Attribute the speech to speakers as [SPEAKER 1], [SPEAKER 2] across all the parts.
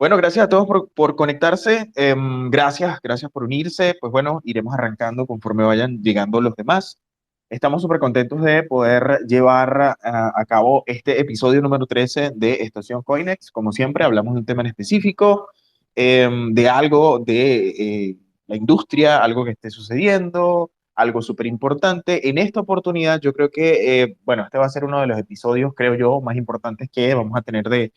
[SPEAKER 1] Bueno, gracias a todos por conectarse. Gracias por unirse. Pues bueno, iremos arrancando conforme vayan llegando los demás. Estamos súper contentos de poder llevar a cabo este episodio número 13 de Estación Coinex. Como siempre, hablamos de un tema en específico, de algo de la industria, algo que esté sucediendo, algo súper importante. En esta oportunidad, yo creo que, bueno, este va a ser uno de los episodios, creo yo, más importantes que vamos a tener de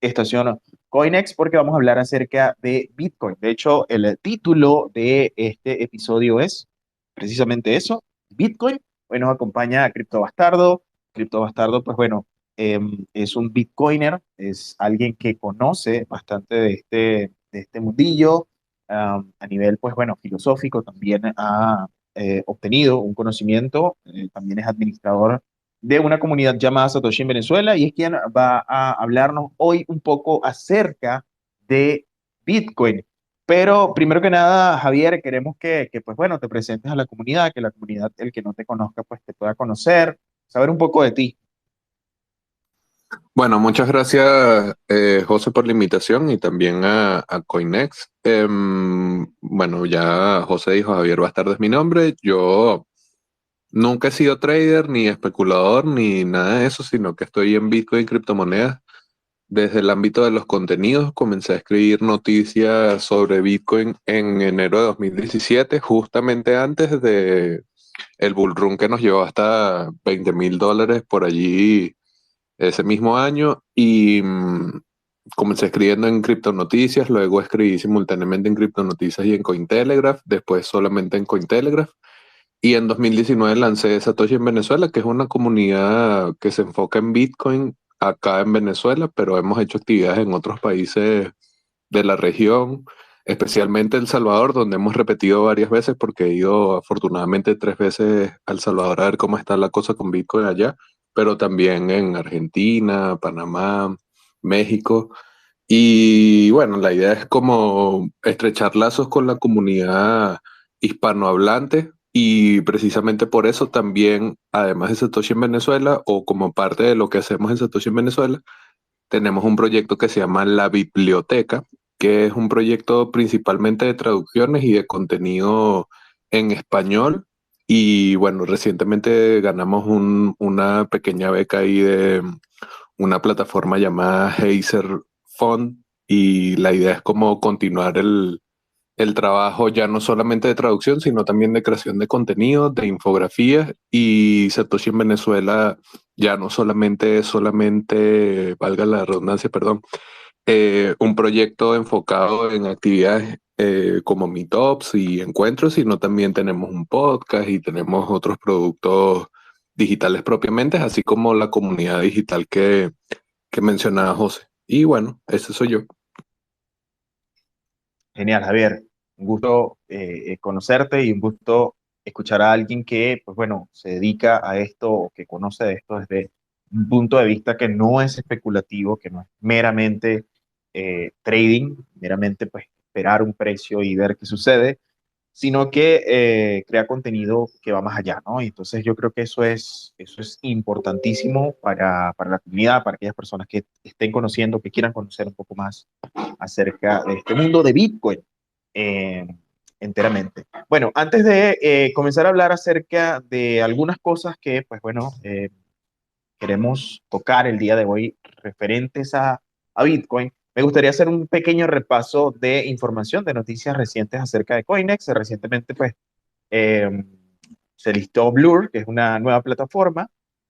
[SPEAKER 1] Estación Coinex porque vamos a hablar acerca de Bitcoin. De hecho, el título de este episodio es precisamente eso, Bitcoin. Hoy nos acompaña Cripto Bastardo. Cripto Bastardo, pues bueno, es un Bitcoiner, es alguien que conoce bastante de este mundillo. A nivel, pues bueno, filosófico, también ha obtenido un conocimiento, también es administrador de una comunidad llamada Satoshi en Venezuela y es quien va a hablarnos hoy un poco acerca de Bitcoin. Pero primero que nada, Javier, queremos que, pues bueno, te presentes a la comunidad, que la comunidad, el que no te conozca, pues te pueda conocer, saber un poco de ti.
[SPEAKER 2] Bueno, muchas gracias, José, por la invitación y también a Coinex. Bueno, ya José dijo, Javier Bastardo es mi nombre. Yo nunca he sido trader, ni especulador, ni nada de eso, sino que estoy en Bitcoin y criptomonedas. Desde el ámbito de los contenidos, comencé a escribir noticias sobre Bitcoin en enero de 2017, justamente antes de el bull run que nos llevó hasta $20,000 por allí ese mismo año y comencé escribiendo en Criptonoticias, luego escribí simultáneamente en Criptonoticias y en Cointelegraph, después solamente en Cointelegraph y en 2019 lancé Satoshi en Venezuela, que es una comunidad que se enfoca en Bitcoin acá en Venezuela, pero hemos hecho actividades en otros países de la región, especialmente El Salvador, donde hemos repetido varias veces porque he ido afortunadamente 3 veces a El Salvador a ver cómo está la cosa con Bitcoin allá, pero también en Argentina, Panamá, México. Y bueno, la idea es como estrechar lazos con la comunidad hispanohablante y precisamente por eso también, además de Satoshi en Venezuela o como parte de lo que hacemos en Satoshi en Venezuela, tenemos un proyecto que se llama La Biblioteca, que es un proyecto principalmente de traducciones y de contenido en español. Y bueno, recientemente ganamos una pequeña beca ahí de una plataforma llamada Heiser Fund y la idea es como continuar el trabajo ya no solamente de traducción, sino también de creación de contenido, de infografías y Satoshi en Venezuela ya no solamente, valga la redundancia, perdón, un proyecto enfocado en actividades como meetups y encuentros, sino también tenemos un podcast y tenemos otros productos digitales propiamente, así como la comunidad digital que mencionaba José. Y bueno, ese soy yo.
[SPEAKER 1] Genial, Javier. Un gusto conocerte y un gusto escuchar a alguien que, pues bueno, se dedica a esto o que conoce de esto desde un punto de vista que no es especulativo, que no es meramente trading, meramente pues esperar un precio y ver qué sucede, sino que crea contenido que va más allá, ¿no? Y entonces yo creo que eso es importantísimo para la comunidad, para aquellas personas que estén conociendo, que quieran conocer un poco más acerca de este mundo de Bitcoin eh, enteramente. Bueno, antes de comenzar a hablar acerca de algunas cosas que, pues bueno, queremos tocar el día de hoy referentes a Bitcoin, me gustaría hacer un pequeño repaso de información, de noticias recientes acerca de Coinex. Recientemente, pues, eh, se listó Blur, que es una nueva plataforma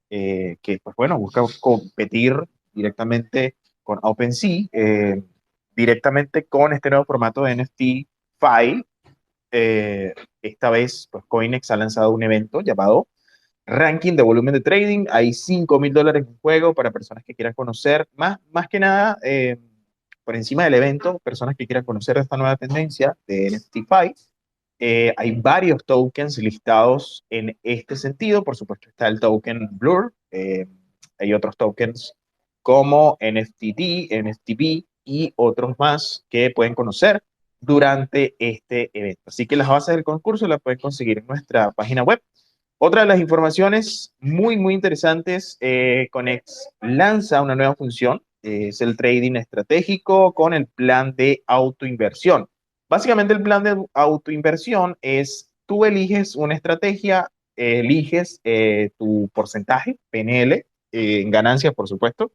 [SPEAKER 1] que, pues bueno, busca competir directamente con OpenSea, directamente con este nuevo formato de NFT Fi. Eh, Esta vez, pues, Coinex ha lanzado un evento llamado Ranking de Volumen de Trading. Hay $5,000 en juego para personas que quieran conocer, más que nada, por encima del evento, personas que quieran conocer esta nueva tendencia de NFTFi. Hay varios tokens listados en este sentido. Por supuesto, está el token Blur. Hay otros tokens como NFTD, NFTB y otros más que pueden conocer durante este evento. Así que las bases del concurso las pueden conseguir en nuestra página web. Otra de las informaciones muy, muy interesantes, Conex lanza una nueva función. es el trading estratégico con el plan de autoinversión. Básicamente el plan de autoinversión es tú eliges una estrategia, eliges tu porcentaje, PNL, en ganancias, por supuesto,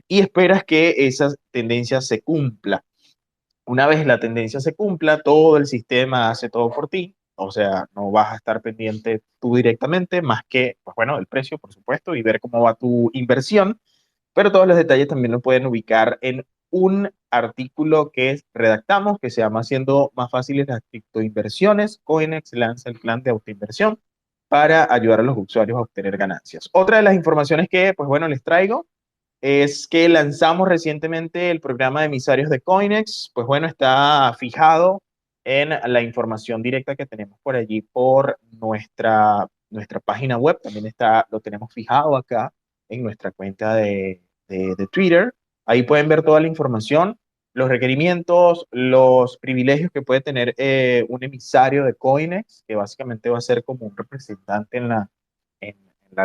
[SPEAKER 1] y esperas que esa tendencia se cumpla. Una vez la tendencia se cumpla, todo el sistema hace todo por ti. O sea, no vas a estar pendiente tú directamente, más que, pues bueno, el precio, por supuesto, y ver cómo va tu inversión. Pero todos los detalles también lo pueden ubicar en un artículo que redactamos que se llama Haciendo más fáciles las criptoinversiones. Coinex lanza el plan de autoinversión para ayudar a los usuarios a obtener ganancias. Otra de las informaciones que, pues bueno, les traigo es que lanzamos recientemente el programa de emisarios de Coinex. Pues bueno, está fijado en la información directa que tenemos por allí por nuestra página web. También está, lo tenemos fijado acá en nuestra cuenta de Twitter. Ahí pueden ver toda la información, los requerimientos, los privilegios que puede tener un emisario de Coinex, que básicamente va a ser como un representante en la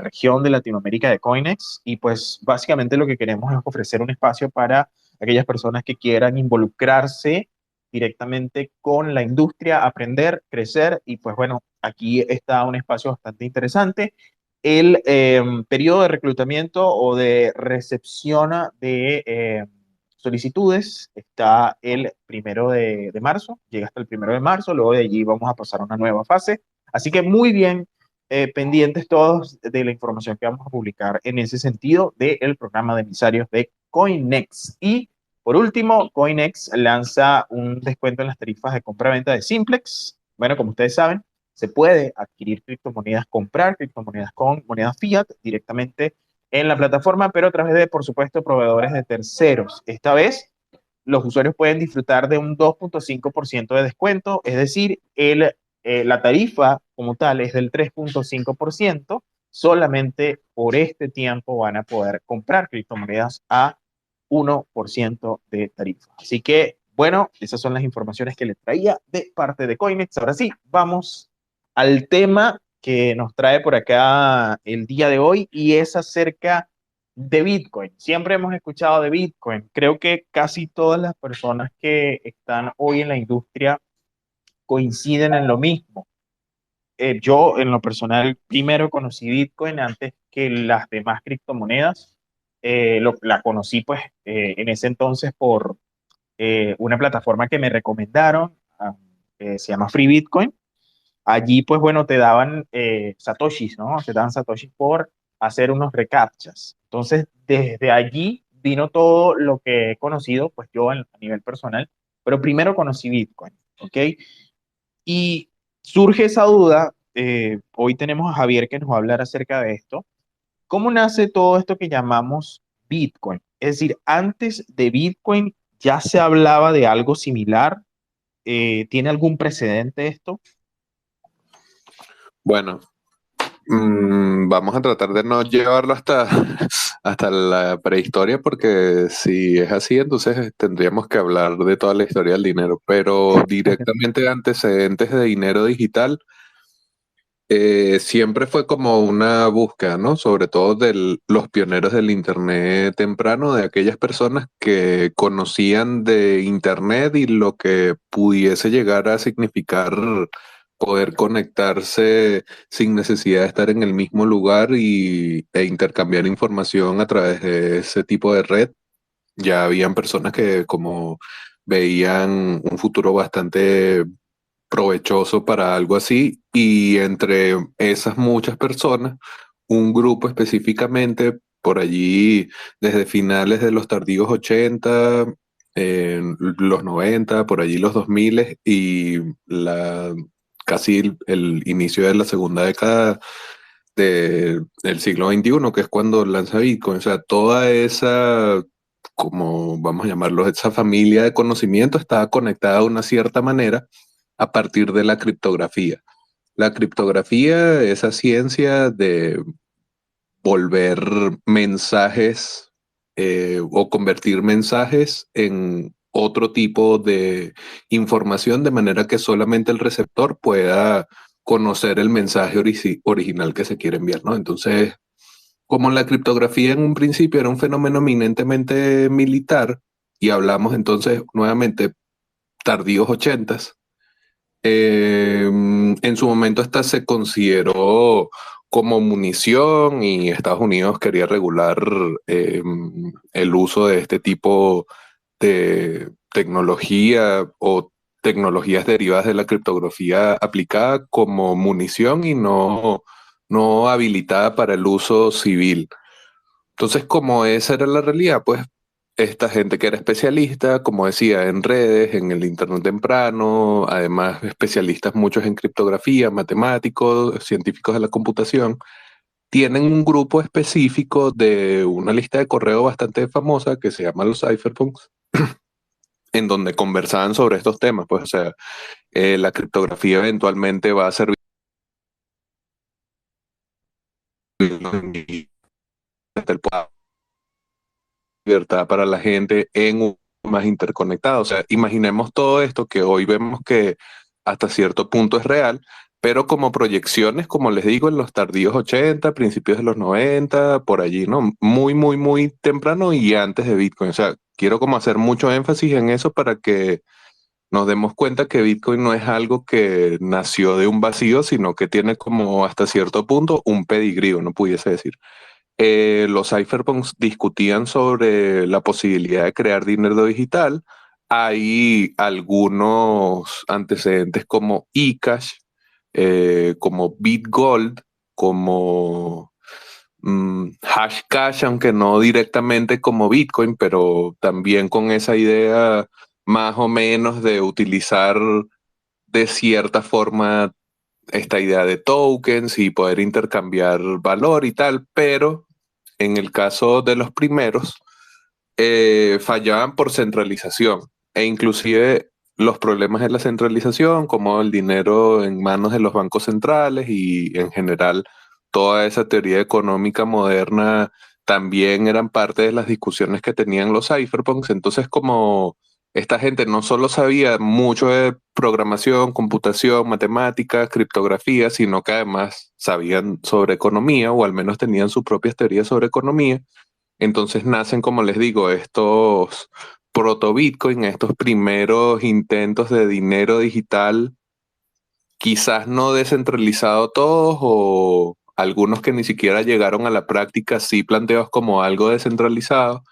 [SPEAKER 1] región de Latinoamérica de Coinex. Y pues básicamente lo que queremos es ofrecer un espacio para aquellas personas que quieran involucrarse directamente con la industria, aprender, crecer. Y pues bueno, aquí está un espacio bastante interesante. El periodo de reclutamiento o de recepción de solicitudes está el 1 de marzo, llega hasta el 1 de marzo, luego de allí vamos a pasar a una nueva fase. Así que muy bien, pendientes todos de la información que vamos a publicar en ese sentido del programa de emisarios de Coinex. Y por último, Coinex lanza un descuento en las tarifas de compra-venta de Simplex. Bueno, como ustedes saben, se puede adquirir criptomonedas, comprar criptomonedas con moneda fiat directamente en la plataforma, pero a través de, por supuesto, proveedores de terceros. Esta vez, los usuarios pueden disfrutar de un 2,5% de descuento, es decir, la tarifa como tal es del 3,5%. Solamente por este tiempo van a poder comprar criptomonedas a 1% de tarifa. Así que, bueno, esas son las informaciones que les traía de parte de Coinex. Ahora sí, vamos al tema que nos trae por acá el día de hoy y es acerca de Bitcoin. Siempre hemos escuchado de Bitcoin. Creo que casi todas las personas que están hoy en la industria coinciden en lo mismo. Yo, en lo personal, primero conocí Bitcoin antes que las demás criptomonedas. La conocí, pues, en ese entonces por una plataforma que me recomendaron, se llama Free Bitcoin. Allí, pues bueno, te daban satoshis, ¿no? Te daban satoshis por hacer unos recaptchas. Entonces, desde allí vino todo lo que he conocido, pues yo a nivel personal, pero primero conocí Bitcoin, ¿ok? Y surge esa duda, hoy tenemos a Javier que nos va a hablar acerca de esto. ¿Cómo nace todo esto que llamamos Bitcoin? Es decir, antes de Bitcoin ya se hablaba de algo similar. ¿Tiene algún precedente esto?
[SPEAKER 2] Bueno, vamos a tratar de no llevarlo hasta, hasta la prehistoria, porque si es así, entonces tendríamos que hablar de toda la historia del dinero, pero directamente de antecedentes de dinero digital, siempre fue como una búsqueda, ¿no? Sobre todo de los pioneros del Internet temprano, de aquellas personas que conocían de Internet y lo que pudiese llegar a significar poder conectarse sin necesidad de estar en el mismo lugar e intercambiar información a través de ese tipo de red. Ya habían personas que como veían un futuro bastante provechoso para algo así, y entre esas muchas personas, un grupo específicamente por allí desde finales de los tardíos 80, los 90, por allí los 2000 y casi el inicio de la segunda década del siglo XXI, que es cuando lanza Bitcoin. O sea, toda esa, como vamos a llamarlo, esa familia de conocimiento está conectada de una cierta manera a partir de la criptografía. La criptografía, esa ciencia de volver mensajes o convertir mensajes en otro tipo de información de manera que solamente el receptor pueda conocer el mensaje original que se quiere enviar, ¿no? Entonces, como la criptografía en un principio era un fenómeno eminentemente militar, y hablamos entonces nuevamente tardíos ochentas, en su momento esta se consideró como munición y Estados Unidos quería regular el uso de este tipo de tecnología o tecnologías derivadas de la criptografía aplicada como munición y no habilitada para el uso civil. Entonces, como esa era la realidad, pues esta gente que era especialista, como decía, en redes, en el Internet temprano, además especialistas muchos en criptografía, matemáticos, científicos de la computación, tienen un grupo específico de una lista de correo bastante famosa que se llama los cypherpunks, en donde conversaban sobre estos temas. Pues, o sea, la criptografía eventualmente va a servir hasta el libertad para la gente en un más interconectado. O sea, imaginemos todo esto que hoy vemos que hasta cierto punto es real, pero como proyecciones, como les digo, en los tardíos 80, principios de los 90, por allí, ¿no? Muy, muy, muy temprano y antes de Bitcoin. O sea, quiero como hacer mucho énfasis en eso para que nos demos cuenta que Bitcoin no es algo que nació de un vacío, sino que tiene como hasta cierto punto un pedigrí, no pudiese decir. Los cypherpunks discutían sobre la posibilidad de crear dinero digital. Hay algunos antecedentes como eCash, como BitGold, como Hashcash, aunque no directamente como Bitcoin, pero también con esa idea más o menos de utilizar de cierta forma esta idea de tokens y poder intercambiar valor y tal, pero en el caso de los primeros, fallaban por centralización e inclusive los problemas de la centralización, como el dinero en manos de los bancos centrales y en general toda esa teoría económica moderna también eran parte de las discusiones que tenían los cypherpunks. Entonces, como esta gente no solo sabía mucho de programación, computación, matemáticas, criptografía, sino que además sabían sobre economía o al menos tenían sus propias teorías sobre economía. Entonces nacen, como les digo, estos proto-Bitcoin, estos primeros intentos de dinero digital, quizás no descentralizado todos o algunos que ni siquiera llegaron a la práctica, sí planteados como algo descentralizado,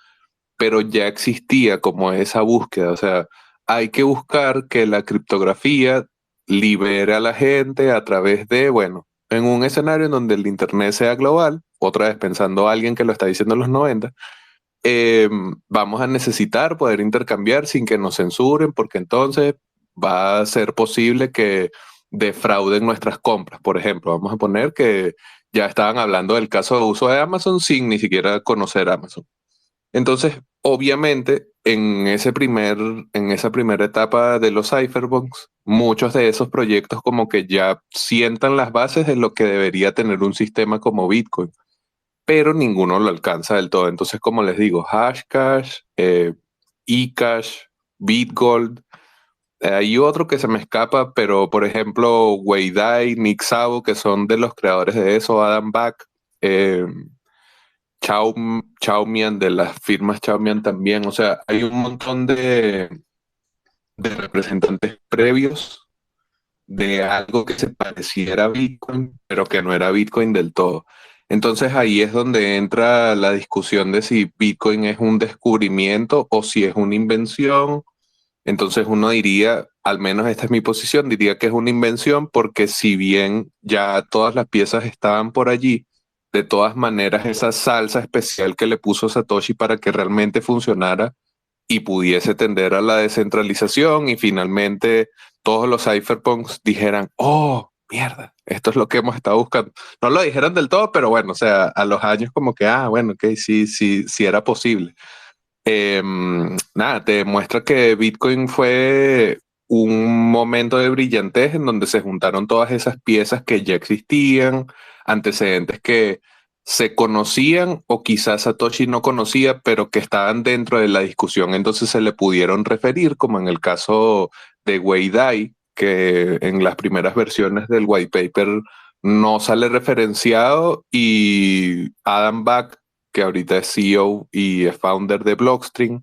[SPEAKER 2] pero ya existía como esa búsqueda. O sea, hay que buscar que la criptografía libere a la gente a través de, bueno, en un escenario en donde el Internet sea global, otra vez pensando a alguien que lo está diciendo en los 90, vamos a necesitar poder intercambiar sin que nos censuren, porque entonces va a ser posible que defrauden nuestras compras. Por ejemplo, vamos a poner que ya estaban hablando del caso de uso de Amazon sin ni siquiera conocer Amazon. Entonces, obviamente, en esa primera etapa de los cypherpunks, muchos de esos proyectos como que ya sientan las bases de lo que debería tener un sistema como Bitcoin, pero ninguno lo alcanza del todo. Entonces, como les digo, Hashcash, eCash, BitGold, hay otro que se me escapa, pero por ejemplo, Weidai, Nick Szabo, que son de los creadores de eso, Adam Back, eh, Chaumian, de las firmas Chaumian también. O sea, hay un montón de representantes previos de algo que se pareciera a Bitcoin, pero que no era Bitcoin del todo. Entonces ahí es donde entra la discusión de si Bitcoin es un descubrimiento o si es una invención. Entonces uno diría, al menos esta es mi posición, diría que es una invención porque si bien ya todas las piezas estaban por allí, de todas maneras esa salsa especial que le puso Satoshi para que realmente funcionara y pudiese tender a la descentralización y finalmente todos los cypherpunks dijeran, oh, mierda, esto es lo que hemos estado buscando. No lo dijeron del todo, pero bueno, o sea, a los años como que, bueno, ok, sí, sí, sí era posible. Nada, te demuestra que Bitcoin fue un momento de brillantez en donde se juntaron todas esas piezas que ya existían, antecedentes que se conocían o quizás Satoshi no conocía, pero que estaban dentro de la discusión, entonces se le pudieron referir, como en el caso de Wei Dai, que en las primeras versiones del white paper no sale referenciado y Adam Back, que ahorita es CEO y es founder de Blockstream,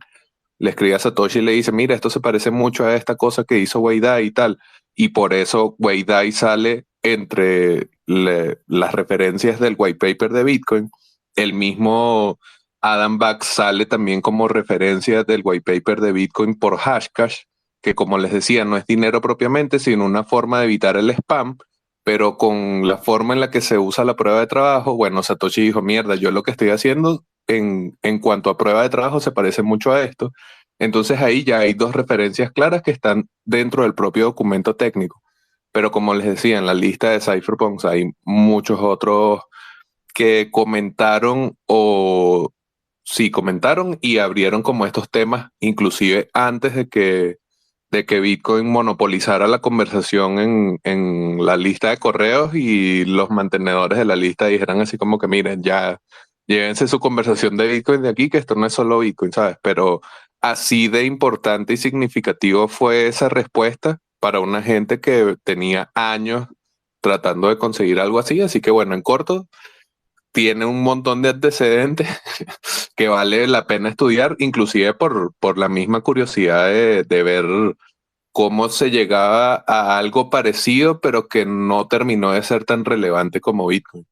[SPEAKER 2] le escribe a Satoshi y le dice, mira, esto se parece mucho a esta cosa que hizo Wei Dai y tal. Y por eso Wei Dai sale entre las referencias del white paper de Bitcoin. El mismo Adam Back sale también como referencia del white paper de Bitcoin por Hashcash, que como les decía, no es dinero propiamente, sino una forma de evitar el spam, pero con la forma en la que se usa la prueba de trabajo, bueno, Satoshi dijo, mierda, yo lo que estoy haciendo en cuanto a prueba de trabajo se parece mucho a esto. Entonces ahí ya hay dos referencias claras que están dentro del propio documento técnico. Pero como les decía, en la lista de cypherpunks hay muchos otros que comentaron o sí comentaron y abrieron como estos temas, inclusive antes de que Bitcoin monopolizara la conversación en la lista de correos y los mantenedores de la lista dijeran así como que miren, ya llévense su conversación de Bitcoin de aquí, que esto no es solo Bitcoin, ¿sabes? Pero así de importante y significativo fue esa respuesta para una gente que tenía años tratando de conseguir algo así. Así que bueno, en corto, tiene un montón de antecedentes que vale la pena estudiar, inclusive por la misma curiosidad de ver cómo se llegaba a algo parecido, pero que no terminó de ser tan relevante como Bitcoin.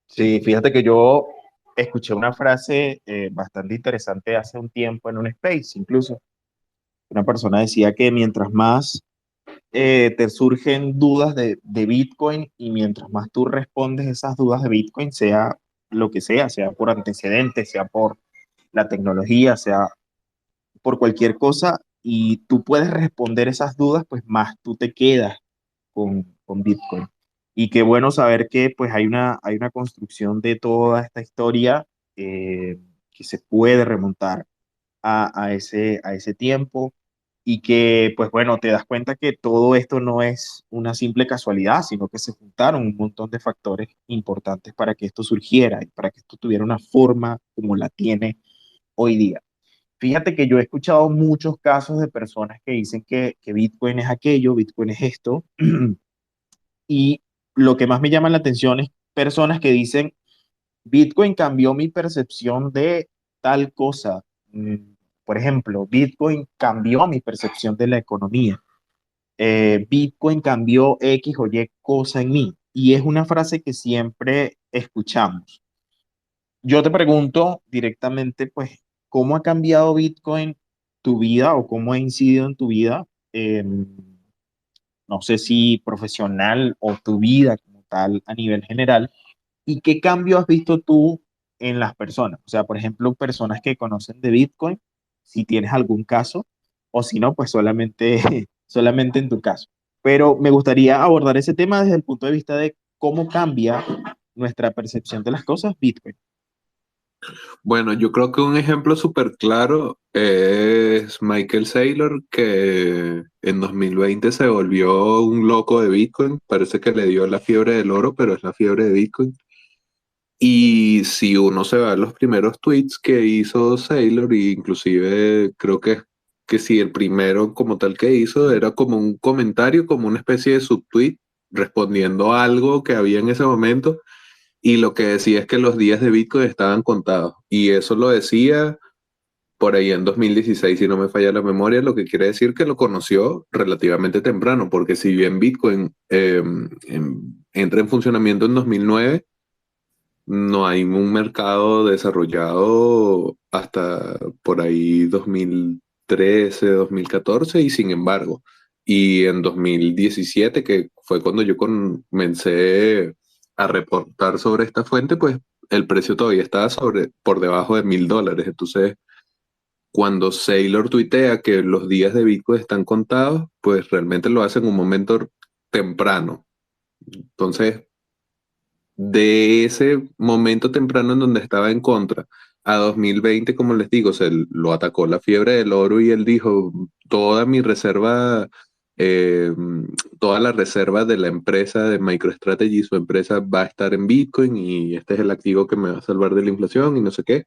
[SPEAKER 1] Sí, fíjate que yo escuché una frase bastante interesante hace un tiempo en un space, incluso. Una persona decía que mientras más te surgen dudas de Bitcoin y mientras más tú respondes esas dudas de Bitcoin, sea lo que sea por antecedentes, sea por la tecnología, sea por cualquier cosa, y tú puedes responder esas dudas, pues más tú te quedas con Bitcoin. Y qué bueno saber que pues hay una construcción de toda esta historia que se puede remontar a ese tiempo y que pues bueno, te das cuenta que todo esto no es una simple casualidad, sino que se juntaron un montón de factores importantes para que esto surgiera y para que esto tuviera una forma como la tiene hoy día. Fíjate que yo he escuchado muchos casos de personas que dicen que Bitcoin es aquello, Bitcoin es esto, y lo que más me llama la atención es personas que dicen, Bitcoin cambió mi percepción de tal cosa. Por ejemplo, Bitcoin cambió mi percepción de la economía. Bitcoin cambió X o Y cosa en mí. Y es una frase que siempre escuchamos. Yo te pregunto directamente, pues, ¿cómo ha cambiado Bitcoin tu vida o cómo ha incidido en tu vida? No sé si profesional o tu vida como tal a nivel general. ¿Y qué cambio has visto tú en las personas? O sea, por ejemplo, personas que conocen de Bitcoin, si tienes algún caso, o si no, pues solamente, solamente en tu caso. Pero me gustaría abordar ese tema desde el punto de vista de cómo cambia nuestra percepción de las cosas Bitcoin.
[SPEAKER 2] Bueno, yo creo que un ejemplo súper claro es Michael Saylor, que en 2020 se volvió un loco de Bitcoin. Parece que le dio la fiebre del oro, pero es la fiebre de Bitcoin. Y si uno se va a los primeros tweets que hizo Saylor, e inclusive creo que sí, el primero como tal que hizo era como un comentario, como una especie de subtweet respondiendo a algo que había en ese momento y lo que decía es que los días de Bitcoin estaban contados. Y eso lo decía por ahí en 2016, si no me falla la memoria, lo que quiere decir que lo conoció relativamente temprano, porque si bien Bitcoin entra en funcionamiento en 2009, no hay un mercado desarrollado hasta por ahí 2013, 2014 y sin embargo, y en 2017, que fue cuando yo comencé a reportar sobre esta fuente, pues el precio todavía estaba por debajo de $1.000. Entonces, cuando Saylor tuitea que los días de Bitcoin están contados, pues realmente lo hace en un momento temprano. Entonces, de ese momento temprano en donde estaba en contra a 2020, como les digo, lo atacó la fiebre del oro y él dijo, toda mi reserva, eh, toda la reserva de la empresa de MicroStrategy, su empresa va a estar en Bitcoin y este es el activo que me va a salvar de la inflación y no sé qué.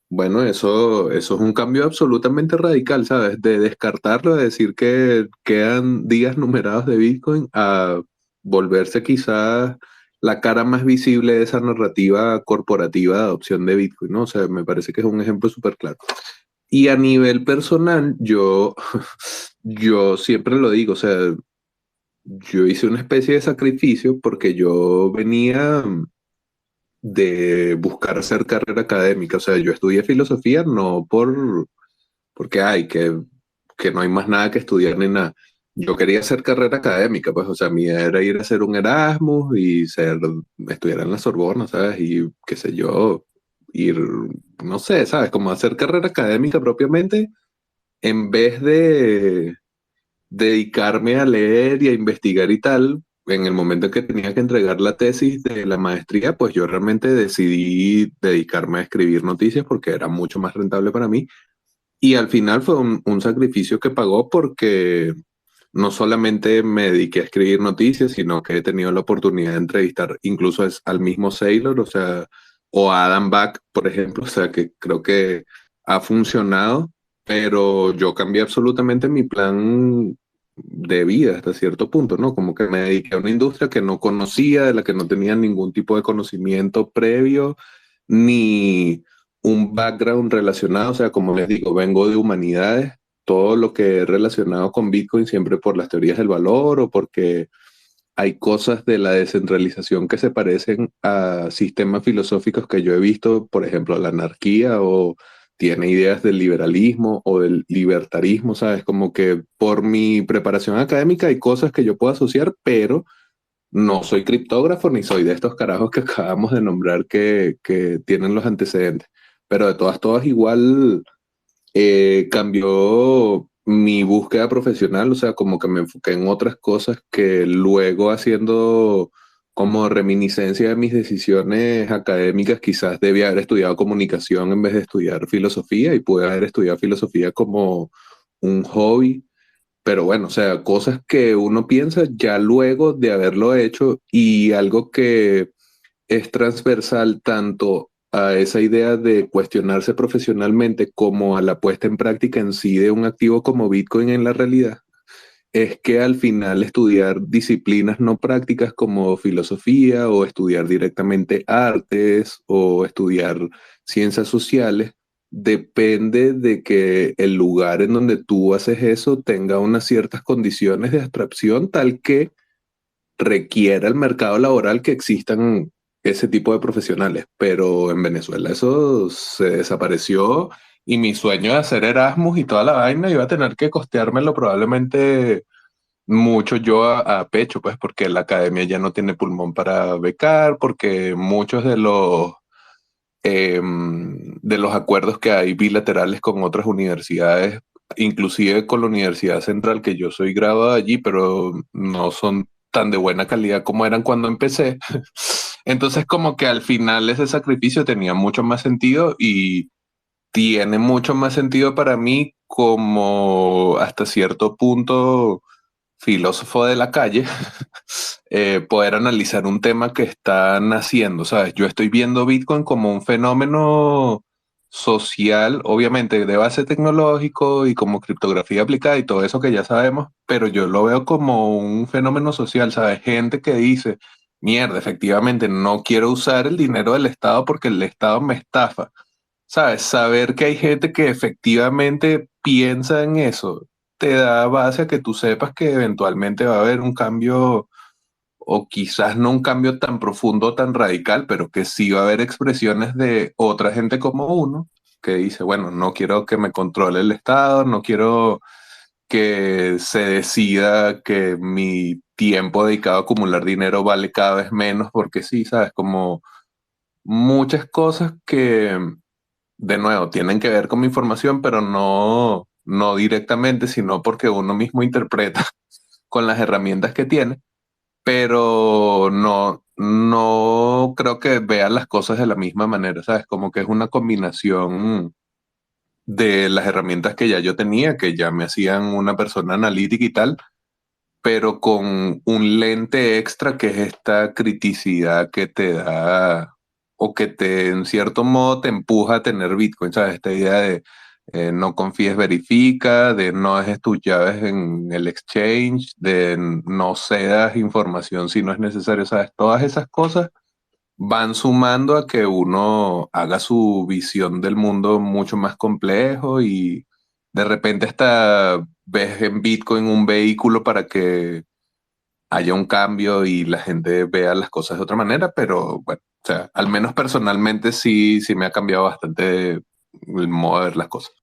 [SPEAKER 2] Bueno, eso es un cambio absolutamente radical, ¿sabes? De descartarlo, de decir que quedan días numerados de Bitcoin a volverse quizás la cara más visible de esa narrativa corporativa de adopción de Bitcoin, ¿no? O sea, me parece que es un ejemplo súper claro. Y a nivel personal, yo siempre lo digo, o sea, yo hice una especie de sacrificio porque yo venía de buscar hacer carrera académica, o sea, yo estudié filosofía no porque que no hay más nada que estudiar ni nada. Yo quería hacer carrera académica, pues, o sea, mi idea era ir a hacer un Erasmus y estudiar en la Sorbona, ¿sabes? Y qué sé yo, ir, no sé, ¿sabes? Como hacer carrera académica propiamente en vez de dedicarme a leer y a investigar y tal. En el momento en que tenía que entregar la tesis de la maestría, pues yo realmente decidí dedicarme a escribir noticias porque era mucho más rentable para mí. Y al final fue un sacrificio que pagó porque no solamente me dediqué a escribir noticias, sino que he tenido la oportunidad de entrevistar incluso al mismo Saylor, o sea, o a Adam Back, por ejemplo, o sea, que creo que ha funcionado, pero yo cambié absolutamente mi plan de vida hasta cierto punto, ¿no? Como que me dediqué a una industria que no conocía, de la que no tenía ningún tipo de conocimiento previo, ni un background relacionado, o sea, como les digo, vengo de humanidades, todo lo que es relacionado con Bitcoin siempre por las teorías del valor o porque hay cosas de la descentralización que se parecen a sistemas filosóficos que yo he visto, por ejemplo, la anarquía o tiene ideas del liberalismo o del libertarismo, ¿sabes? Como que por mi preparación académica hay cosas que yo puedo asociar, pero no soy criptógrafo ni soy de estos carajos que acabamos de nombrar que tienen los antecedentes. Pero de todas igual cambió mi búsqueda profesional, o sea, como que me enfoqué en otras cosas que luego haciendo como reminiscencia de mis decisiones académicas, quizás debía haber estudiado comunicación en vez de estudiar filosofía y pude haber estudiado filosofía como un hobby, pero bueno, o sea, cosas que uno piensa ya luego de haberlo hecho y algo que es transversal tanto a esa idea de cuestionarse profesionalmente como a la puesta en práctica en sí de un activo como Bitcoin en la realidad, es que al final estudiar disciplinas no prácticas como filosofía o estudiar directamente artes o estudiar ciencias sociales, depende de que el lugar en donde tú haces eso tenga unas ciertas condiciones de abstracción tal que requiera el mercado laboral que existan ese tipo de profesionales. Pero en Venezuela eso se desapareció y mi sueño de hacer Erasmus y toda la vaina iba a tener que costeármelo probablemente mucho yo a pecho, pues porque la academia ya no tiene pulmón para becar, porque muchos de los acuerdos que hay bilaterales con otras universidades, inclusive con la Universidad Central, que yo soy graduado allí, pero no son tan de buena calidad como eran cuando empecé. Entonces como que al final ese sacrificio tenía mucho más sentido y tiene mucho más sentido para mí como hasta cierto punto filósofo de la calle, poder analizar un tema que está naciendo, ¿sabes? Yo estoy viendo Bitcoin como un fenómeno social, obviamente de base tecnológico y como criptografía aplicada y todo eso que ya sabemos, pero yo lo veo como un fenómeno social, ¿sabes? Gente que dice, mierda, efectivamente, no quiero usar el dinero del Estado porque el Estado me estafa. ¿Sabes? Saber que hay gente que efectivamente piensa en eso te da base a que tú sepas que eventualmente va a haber un cambio, o quizás no un cambio tan profundo, tan radical, pero que sí va a haber expresiones de otra gente como uno, que dice, bueno, no quiero que me controle el Estado, no quiero que se decida que mi tiempo dedicado a acumular dinero vale cada vez menos, porque sí, ¿sabes? Como muchas cosas que de nuevo, tienen que ver con mi información, pero no directamente, sino porque uno mismo interpreta con las herramientas que tiene, pero no creo que vea las cosas de la misma manera, ¿sabes? Como que es una combinación de las herramientas que ya yo tenía, que ya me hacían una persona analítica y tal, pero con un lente extra que es esta criticidad que te da o que te en cierto modo te empuja a tener Bitcoin, ¿sabes? Esta idea de no confíes, verifica, de no dejes tus llaves en el exchange, de no cedas información si no es necesario, ¿sabes? Todas esas cosas van sumando a que uno haga su visión del mundo mucho más complejo y de repente hasta ves en Bitcoin un vehículo para que haya un cambio y la gente vea las cosas de otra manera, pero bueno, o sea, al menos personalmente sí me ha cambiado bastante el modo de ver las cosas.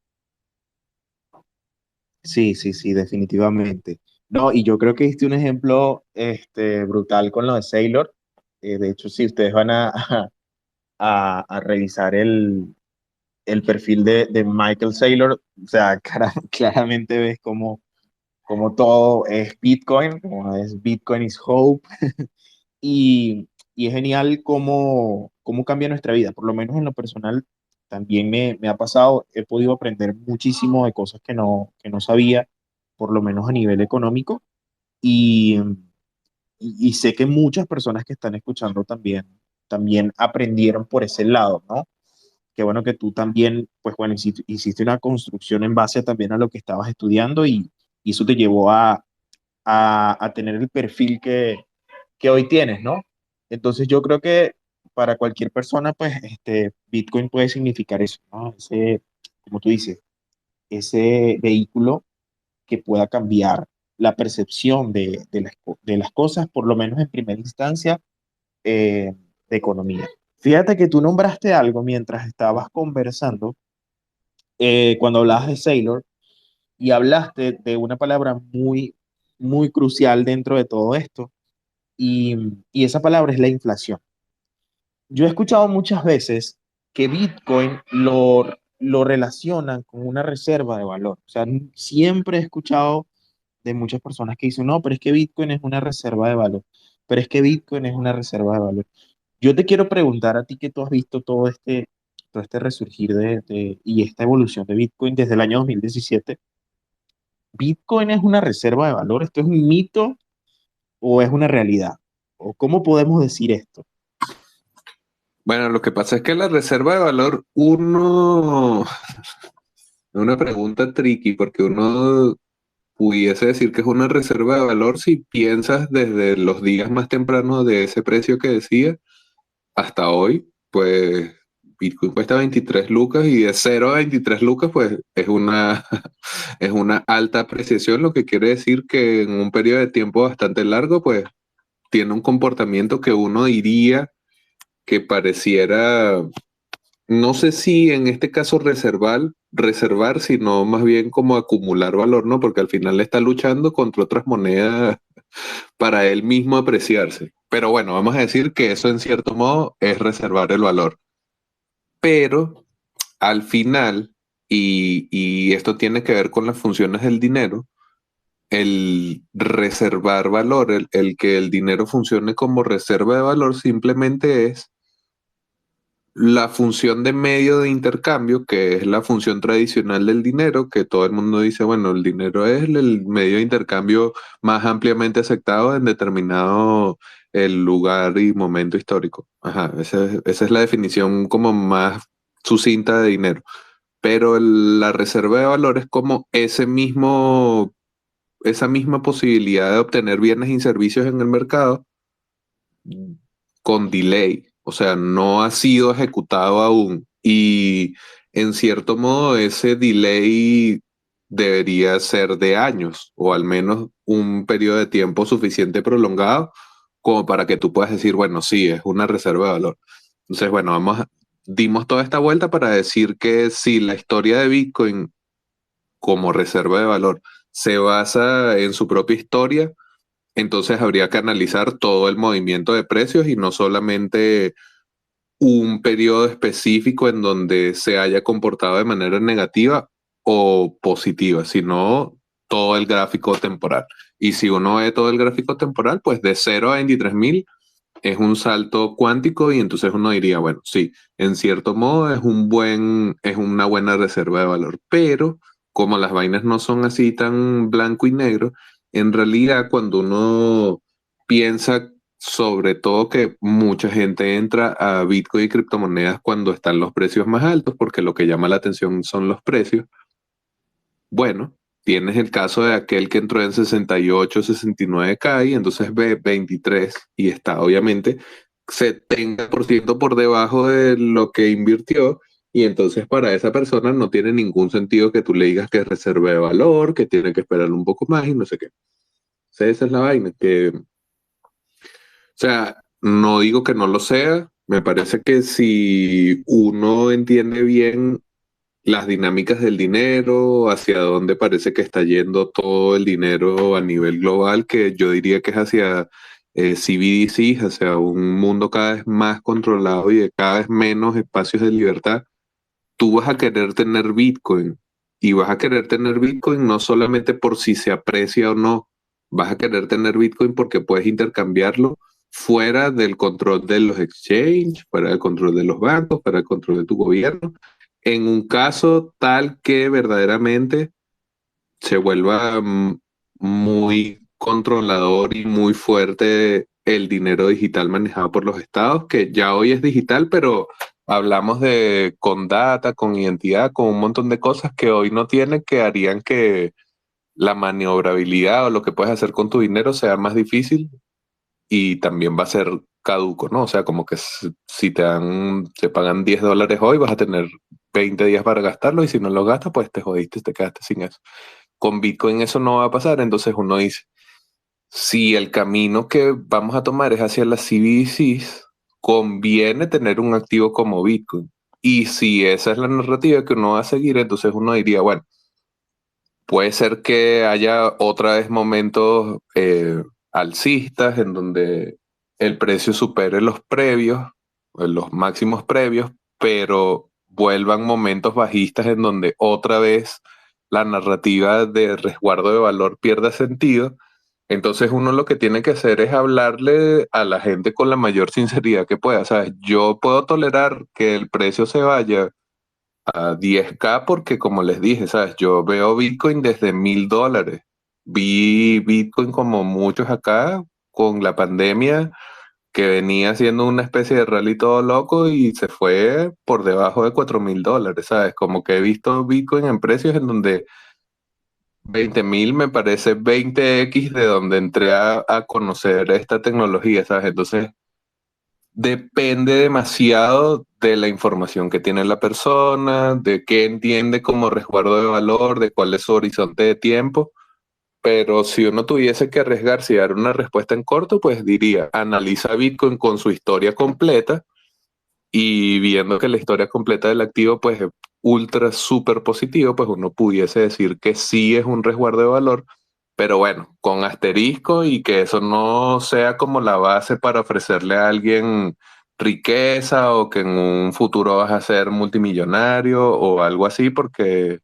[SPEAKER 1] Sí, sí, sí, definitivamente. No, y yo creo que diste un ejemplo brutal con lo de Sailor. De hecho, si ustedes van a revisar el perfil de Michael Saylor, o sea, claramente ves como todo es Bitcoin, como es Bitcoin is Hope, y es genial cómo cambia nuestra vida, por lo menos en lo personal, también me ha pasado, he podido aprender muchísimo de cosas que no sabía, por lo menos a nivel económico, y, y sé que muchas personas que están escuchando también aprendieron por ese lado, ¿no? Qué bueno que tú también, pues bueno, hiciste una construcción en base también a lo que estabas estudiando y eso te llevó a tener el perfil que hoy tienes, ¿no? Entonces yo creo que para cualquier persona, pues Bitcoin puede significar eso, ¿no? Ese, como tú dices, ese vehículo que pueda cambiar la percepción de las cosas, por lo menos en primera instancia, de economía. Fíjate que tú nombraste algo mientras estabas conversando, cuando hablabas de Sailor, y hablaste de una palabra muy, muy crucial dentro de todo esto, y, y esa palabra es la inflación. Yo he escuchado muchas veces que Bitcoin lo relacionan con una reserva de valor. O sea, siempre he escuchado de muchas personas que dicen, no, pero es que Bitcoin es una reserva de valor. Pero es que Bitcoin es una reserva de valor. Yo te quiero preguntar a ti que tú has visto todo este resurgir y esta evolución de Bitcoin desde el año 2017. ¿Bitcoin es una reserva de valor? ¿Esto es un mito o es una realidad? ¿O cómo podemos decir esto?
[SPEAKER 2] Bueno, lo que pasa es que la reserva de valor, uno, es una pregunta tricky porque uno pudiese decir que es una reserva de valor si piensas desde los días más tempranos de ese precio que decía hasta hoy, pues Bitcoin cuesta 23 lucas y de 0 a 23 lucas, pues es una, es una alta apreciación, lo que quiere decir que en un periodo de tiempo bastante largo, pues tiene un comportamiento que uno diría que pareciera, no sé si en este caso reservar, sino más bien como acumular valor, ¿no? Porque al final está luchando contra otras monedas para él mismo apreciarse. Pero bueno, vamos a decir que eso en cierto modo es reservar el valor. Pero al final, y esto tiene que ver con las funciones del dinero, el reservar valor, el que el dinero funcione como reserva de valor simplemente es la función de medio de intercambio, que es la función tradicional del dinero, que todo el mundo dice, bueno, el dinero es el medio de intercambio más ampliamente aceptado en determinado el lugar y momento histórico. Ajá, esa es la definición como más sucinta de dinero. Pero la reserva de valor es como esa misma posibilidad de obtener bienes y servicios en el mercado con delay, o sea, no ha sido ejecutado aún. Y en cierto modo ese delay debería ser de años o al menos un periodo de tiempo suficiente prolongado como para que tú puedas decir, bueno, sí, es una reserva de valor. Entonces, bueno, dimos toda esta vuelta para decir que si la historia de Bitcoin como reserva de valor se basa en su propia historia, entonces habría que analizar todo el movimiento de precios y no solamente un periodo específico en donde se haya comportado de manera negativa o positiva, sino todo el gráfico temporal. Y si uno ve todo el gráfico temporal, pues de 0 a 23.000 es un salto cuántico y entonces uno diría, bueno, sí, en cierto modo es una buena reserva de valor, pero como las vainas no son así tan blanco y negro, en realidad cuando uno piensa sobre todo que mucha gente entra a Bitcoin y criptomonedas cuando están los precios más altos, porque lo que llama la atención son los precios. Bueno, tienes el caso de aquel que entró en 68, 69K y entonces ve 23 y está obviamente 70% por debajo de lo que invirtió. Y entonces para esa persona no tiene ningún sentido que tú le digas que reserve valor, que tiene que esperar un poco más y no sé qué. O sea, esa es la vaina, que, o sea, no digo que no lo sea, me parece que si uno entiende bien las dinámicas del dinero, hacia dónde parece que está yendo todo el dinero a nivel global, que yo diría que es hacia CBDCs, hacia un mundo cada vez más controlado y de cada vez menos espacios de libertad. Tú vas a querer tener Bitcoin y vas a querer tener Bitcoin no solamente por si se aprecia o no, vas a querer tener Bitcoin porque puedes intercambiarlo fuera del control de los exchanges, fuera del control de los bancos, fuera del control de tu gobierno, en un caso tal que verdaderamente se vuelva muy controlador y muy fuerte el dinero digital manejado por los estados, que ya hoy es digital, pero hablamos de con data, con identidad, con un montón de cosas que hoy no tiene, que harían que la maniobrabilidad o lo que puedes hacer con tu dinero sea más difícil y también va a ser caduco, ¿no? O sea, como que si te pagan $10 hoy, vas a tener 20 días para gastarlo y si no lo gastas, pues te jodiste, te quedaste sin eso. Con Bitcoin eso no va a pasar, entonces uno dice, si el camino que vamos a tomar es hacia las CBDCs, conviene tener un activo como Bitcoin. Y si esa es la narrativa que uno va a seguir, entonces uno diría, bueno, puede ser que haya otra vez momentos alcistas en donde el precio supere los previos, los máximos previos, pero vuelvan momentos bajistas en donde otra vez la narrativa de resguardo de valor pierda sentido. Entonces uno lo que tiene que hacer es hablarle a la gente con la mayor sinceridad que pueda. ¿Sabes? Yo puedo tolerar que el precio se vaya a 10K porque como les dije, ¿sabes? Yo veo Bitcoin desde $1,000. Vi Bitcoin como muchos acá con la pandemia que venía haciendo una especie de rally todo loco y se fue por debajo de $4,000, ¿sabes? Como que he visto Bitcoin en precios en donde 20,000 me parece 20x de donde entré a conocer esta tecnología, ¿sabes? Entonces depende demasiado de la información que tiene la persona, de qué entiende como resguardo de valor, de cuál es su horizonte de tiempo. Pero si uno tuviese que arriesgarse y dar una respuesta en corto, pues diría, analiza Bitcoin con su historia completa y viendo que la historia completa del activo pues es ultra súper positivo, pues uno pudiese decir que sí es un resguardo de valor, pero bueno, con asterisco y que eso no sea como la base para ofrecerle a alguien riqueza o que en un futuro vas a ser multimillonario o algo así, porque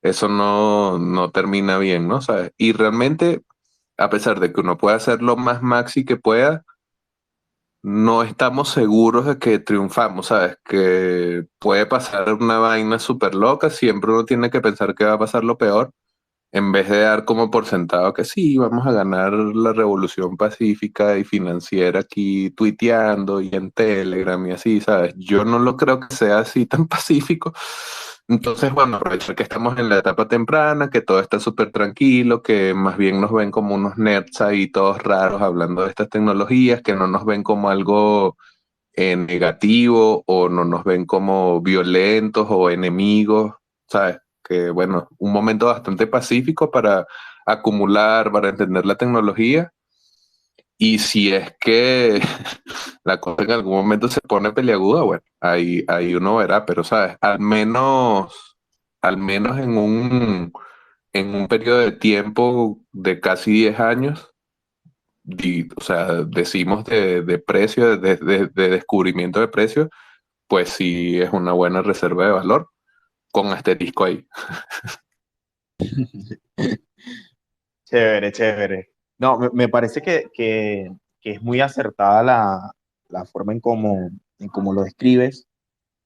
[SPEAKER 2] eso no termina bien, ¿no? ¿Sabes? Y realmente, a pesar de que uno pueda hacer lo más maxi que pueda, no estamos seguros de que triunfamos, ¿sabes? Que puede pasar una vaina súper loca, siempre uno tiene que pensar que va a pasar lo peor, en vez de dar como por sentado que sí, vamos a ganar la revolución pacífica y financiera aquí tuiteando y en Telegram y así, ¿sabes? Yo no lo creo que sea así tan pacífico. Entonces, bueno, aprovechar que estamos en la etapa temprana, que todo está súper tranquilo, que más bien nos ven como unos nerds ahí todos raros hablando de estas tecnologías, que no nos ven como algo negativo o no nos ven como violentos o enemigos, ¿sabes? Que bueno, un momento bastante pacífico para acumular, para entender la tecnología. Y si es que la cosa en algún momento se pone peliaguda, bueno, ahí uno verá, pero sabes, al menos en un periodo de tiempo de casi 10 años, o sea, decimos de precio, de descubrimiento de precios, pues sí es una buena reserva de valor, con asterisco ahí.
[SPEAKER 1] Chévere, chévere. No, me parece que es muy acertada la forma en cómo lo describes,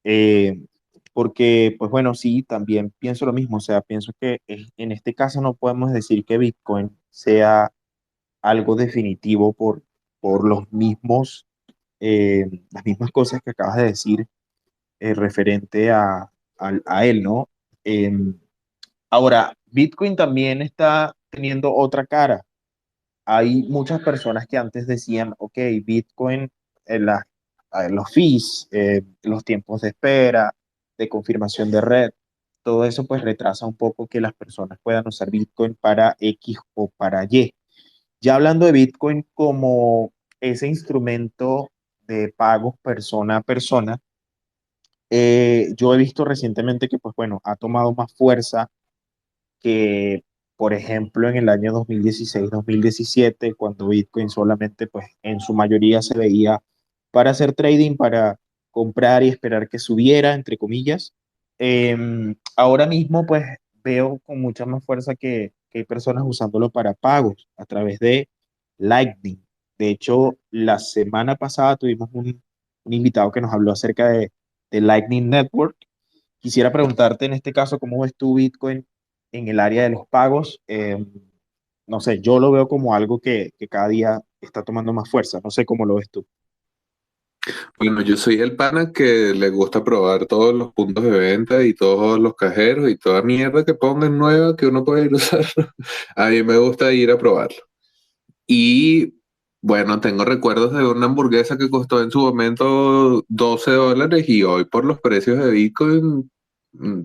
[SPEAKER 1] eh, porque, pues bueno, sí, también pienso lo mismo, o sea, pienso que en este caso no podemos decir que Bitcoin sea algo definitivo por las mismas cosas que acabas de decir referente a él, ¿no? Em, Ahora, Bitcoin también está teniendo otra cara. Hay muchas personas que antes decían, ok, Bitcoin, los fees, los tiempos de espera, de confirmación de red, todo eso pues retrasa un poco que las personas puedan usar Bitcoin para X o para Y. Ya hablando de Bitcoin como ese instrumento de pagos persona a persona, yo he visto recientemente que pues bueno, ha tomado más fuerza que, por ejemplo, en el año 2016-2017, cuando Bitcoin solamente, pues, en su mayoría se veía para hacer trading, para comprar y esperar que subiera, entre comillas. Ahora mismo, pues, veo con mucha más fuerza que hay personas usándolo para pagos a través de Lightning. De hecho, la semana pasada tuvimos un invitado que nos habló acerca de Lightning Network. Quisiera preguntarte en este caso, ¿cómo ves tú Bitcoin en el área de los pagos? No sé, yo lo veo como algo que cada día está tomando más fuerza. No sé cómo lo ves tú.
[SPEAKER 2] Bueno, yo soy el pana que le gusta probar todos los puntos de venta y todos los cajeros y toda mierda que pongan nueva que uno puede ir a usar. A mí me gusta ir a probarlo. Y bueno, tengo recuerdos de una hamburguesa que costó en su momento $12 y hoy por los precios de Bitcoin mm,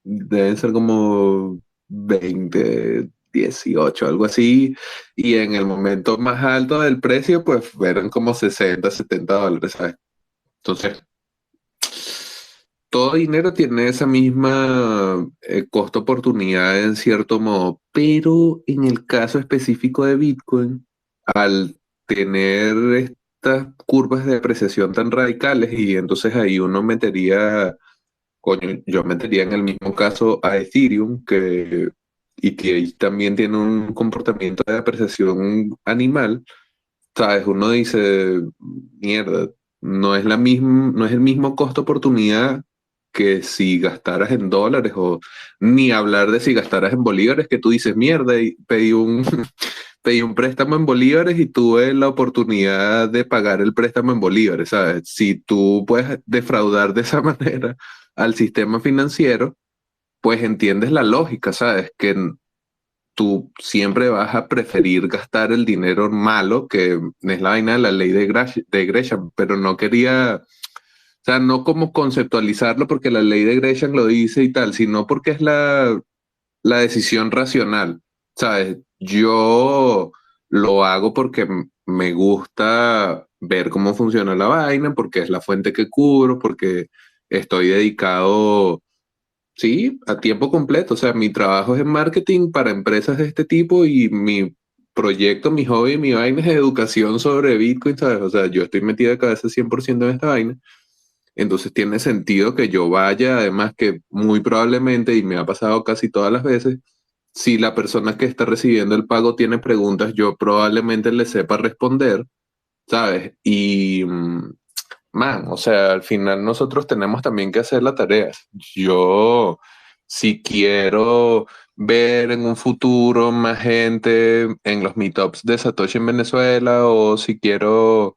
[SPEAKER 2] deben ser como 20, 18, algo así. Y en el momento más alto del precio, pues eran como 60, $70, ¿sabes? Entonces, todo dinero tiene esa misma costo-oportunidad en cierto modo, pero en el caso específico de Bitcoin, al tener estas curvas de apreciación tan radicales y entonces ahí uno metería, coño, yo metería en el mismo caso a Ethereum, y que ahí también tiene un comportamiento de apreciación animal, ¿sabes? Uno dice, mierda, no es el mismo costo-oportunidad que si gastaras en dólares o ni hablar de si gastaras en bolívares, que tú dices, mierda, y pedí un préstamo en bolívares y tuve la oportunidad de pagar el préstamo en bolívares, ¿sabes? Si tú puedes defraudar de esa manera al sistema financiero, pues entiendes la lógica, ¿sabes? Que tú siempre vas a preferir gastar el dinero malo, que es la vaina de la ley de Gresham, pero no quería, o sea, no como conceptualizarlo porque la ley de Gresham lo dice y tal, sino porque es la decisión racional, ¿sabes? Yo lo hago porque me gusta ver cómo funciona la vaina, porque es la fuente que cubro, porque estoy dedicado. Sí, a tiempo completo. O sea, mi trabajo es en marketing para empresas de este tipo y mi proyecto, mi hobby, mi vaina es educación sobre Bitcoin, ¿sabes? O sea, yo estoy metido de cabeza 100% en esta vaina. Entonces tiene sentido que yo vaya, además que muy probablemente, y me ha pasado casi todas las veces, si la persona que está recibiendo el pago tiene preguntas, yo probablemente le sepa responder, ¿sabes? Y, man, o sea, al final nosotros tenemos también que hacer las tareas. Yo, si quiero ver en un futuro más gente en los meetups de Satoshi en Venezuela, o si quiero,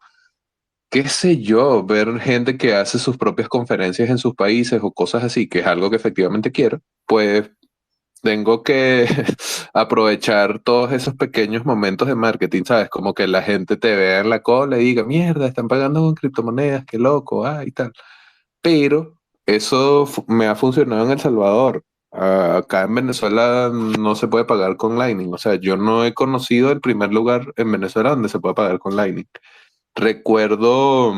[SPEAKER 2] qué sé yo, ver gente que hace sus propias conferencias en sus países o cosas así, que es algo que efectivamente quiero, pues tengo que aprovechar todos esos pequeños momentos de marketing, ¿sabes? Como que la gente te vea en la cola y diga, mierda, están pagando con criptomonedas, qué loco, y tal. Pero eso me ha funcionado en El Salvador. Acá en Venezuela no se puede pagar con Lightning. O sea, yo no he conocido el primer lugar en Venezuela donde se puede pagar con Lightning. Recuerdo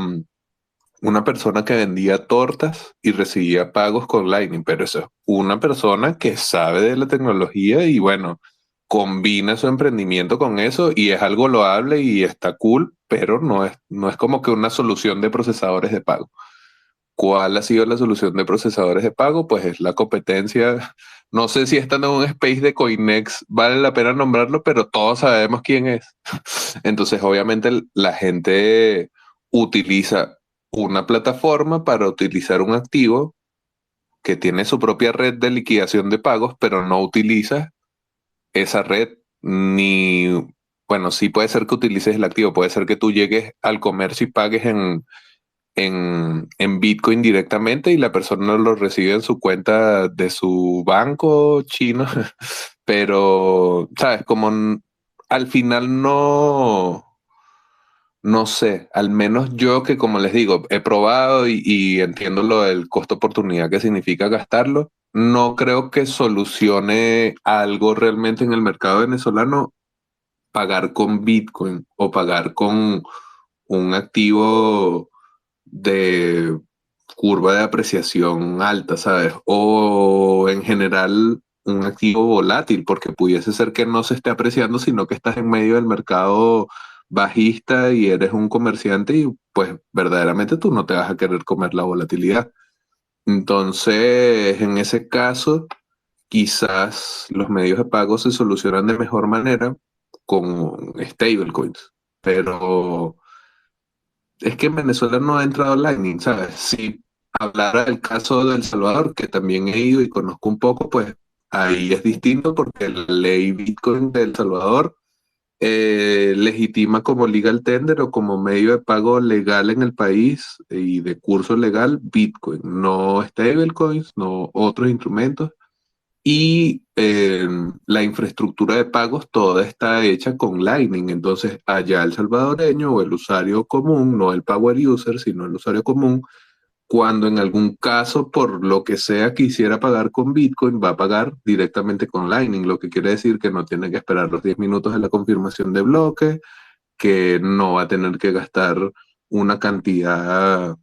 [SPEAKER 2] una persona que vendía tortas y recibía pagos con Lightning, pero eso es una persona que sabe de la tecnología y bueno, combina su emprendimiento con eso y es algo loable y está cool, pero no es como que una solución de procesadores de pago. ¿Cuál ha sido la solución de procesadores de pago? Pues es la competencia. No sé si estando en un space de Coinex vale la pena nombrarlo, pero todos sabemos quién es. Entonces, obviamente, la gente utiliza una plataforma para utilizar un activo que tiene su propia red de liquidación de pagos, pero no utiliza esa red ni, bueno, sí puede ser que utilices el activo, puede ser que tú llegues al comercio y pagues en Bitcoin directamente y la persona lo recibe en su cuenta de su banco chino, pero, ¿sabes? Al final no sé, al menos yo que como les digo, he probado y entiendo lo del costo oportunidad que significa gastarlo, no creo que solucione algo realmente en el mercado venezolano pagar con Bitcoin o pagar con un activo de curva de apreciación alta, ¿sabes? O en general un activo volátil, porque pudiese ser que no se esté apreciando, sino que estás en medio del mercado bajista y eres un comerciante y pues verdaderamente tú no te vas a querer comer la volatilidad. Entonces, en ese caso, quizás los medios de pago se solucionan de mejor manera con stablecoins, pero es que en Venezuela no ha entrado Lightning, ¿sabes? Si hablara del caso de El Salvador, que también he ido y conozco un poco, pues ahí es distinto porque la ley Bitcoin de El Salvador legitima como legal tender o como medio de pago legal en el país y de curso legal Bitcoin, no stablecoins, no otros instrumentos. Y la infraestructura de pagos toda está hecha con Lightning. Entonces, allá el salvadoreño o el usuario común, no el power user, sino el usuario común, cuando en algún caso, por lo que sea, quisiera pagar con Bitcoin, va a pagar directamente con Lightning, lo que quiere decir que no tiene que esperar los 10 minutos de la confirmación de bloque, que no va a tener que gastar una cantidad.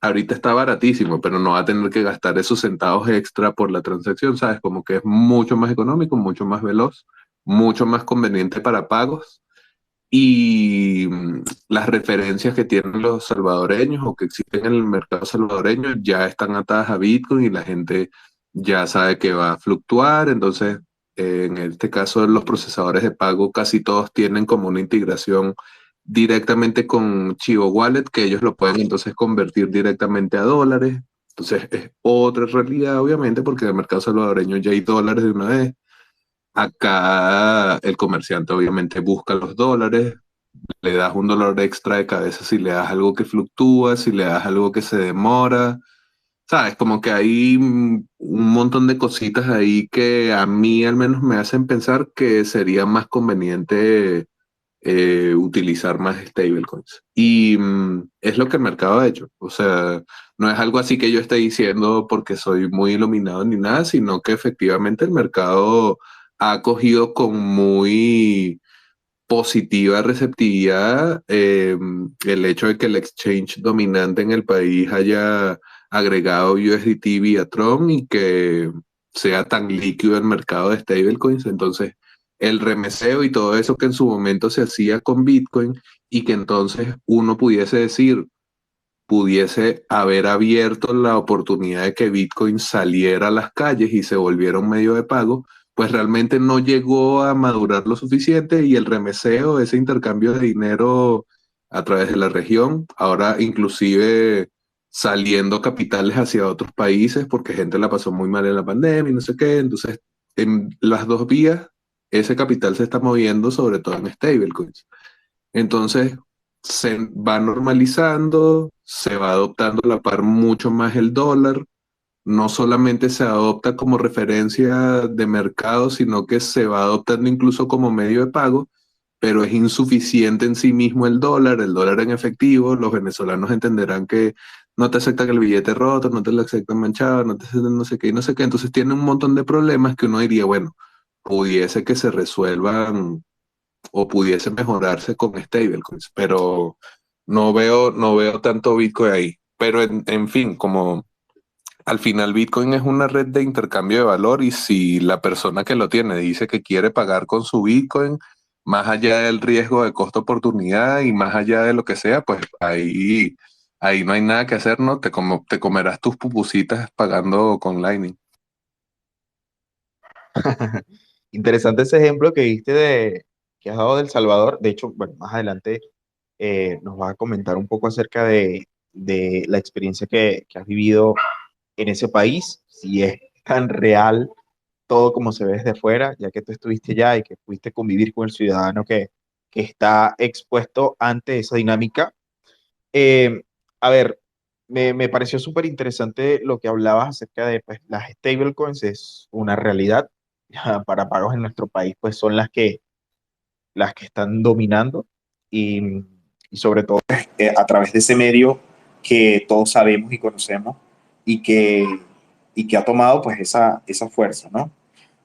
[SPEAKER 2] Ahorita está baratísimo, pero no va a tener que gastar esos centavos extra por la transacción, ¿sabes? Como que es mucho más económico, mucho más veloz, mucho más conveniente para pagos. Y las referencias que tienen los salvadoreños o que existen en el mercado salvadoreño ya están atadas a Bitcoin y la gente ya sabe que va a fluctuar. Entonces, en este caso, los procesadores de pago casi todos tienen como una integración directamente con Chivo Wallet, que ellos lo pueden entonces convertir directamente a dólares. Entonces, es otra realidad, obviamente, porque en el mercado salvadoreño ya hay dólares de una vez. Acá el comerciante obviamente busca los dólares, le das un dolor extra de cabeza si le das algo que fluctúa, si le das algo que se demora, ¿sabes? Como que hay un montón de cositas ahí que a mí al menos me hacen pensar que sería más conveniente utilizar más stablecoins. Y es lo que el mercado ha hecho. O sea, no es algo así que yo esté diciendo porque soy muy iluminado ni nada, sino que efectivamente el mercado ha acogido con muy positiva receptividad el hecho de que el exchange dominante en el país haya agregado USDT vía Tron y que sea tan líquido el mercado de stablecoins. Entonces, el remeseo y todo eso que en su momento se hacía con Bitcoin y que entonces uno pudiese decir, pudiese haber abierto la oportunidad de que Bitcoin saliera a las calles y se volviera un medio de pago, pues realmente no llegó a madurar lo suficiente y el remeseo, ese intercambio de dinero a través de la región, ahora inclusive saliendo capitales hacia otros países porque gente la pasó muy mal en la pandemia y no sé qué, entonces en las dos vías ese capital se está moviendo sobre todo en stablecoins. Entonces se va normalizando, se va adoptando a la par mucho más el dólar, no solamente se adopta como referencia de mercado, sino que se va adoptando incluso como medio de pago, pero es insuficiente en sí mismo el dólar en efectivo, los venezolanos entenderán que no te aceptan el billete roto, no te lo aceptan manchado, no te aceptan no sé qué y no sé qué, entonces tiene un montón de problemas que uno diría, bueno, pudiese que se resuelvan o pudiese mejorarse con stablecoins, pero no veo tanto Bitcoin ahí. Pero en fin, como al final Bitcoin es una red de intercambio de valor y si la persona que lo tiene dice que quiere pagar con su Bitcoin, más allá del riesgo de costo oportunidad y más allá de lo que sea, pues ahí no hay nada que hacer, ¿no? Te comerás tus pupusitas pagando con Lightning.
[SPEAKER 1] Interesante ese ejemplo que diste que has dado de El Salvador. De hecho, bueno, más adelante nos vas a comentar un poco acerca de la experiencia que has vivido en ese país, si es tan real todo como se ve desde fuera, ya que tú estuviste allá y que pudiste convivir con el ciudadano que está expuesto ante esa dinámica. Eh, a ver, me pareció súper interesante lo que hablabas acerca de pues, las stablecoins, es una realidad. Ya, para pagos en nuestro país, pues son las que están dominando y, y sobre todo a través de ese medio que todos sabemos y conocemos y que ha tomado pues esa fuerza, ¿no?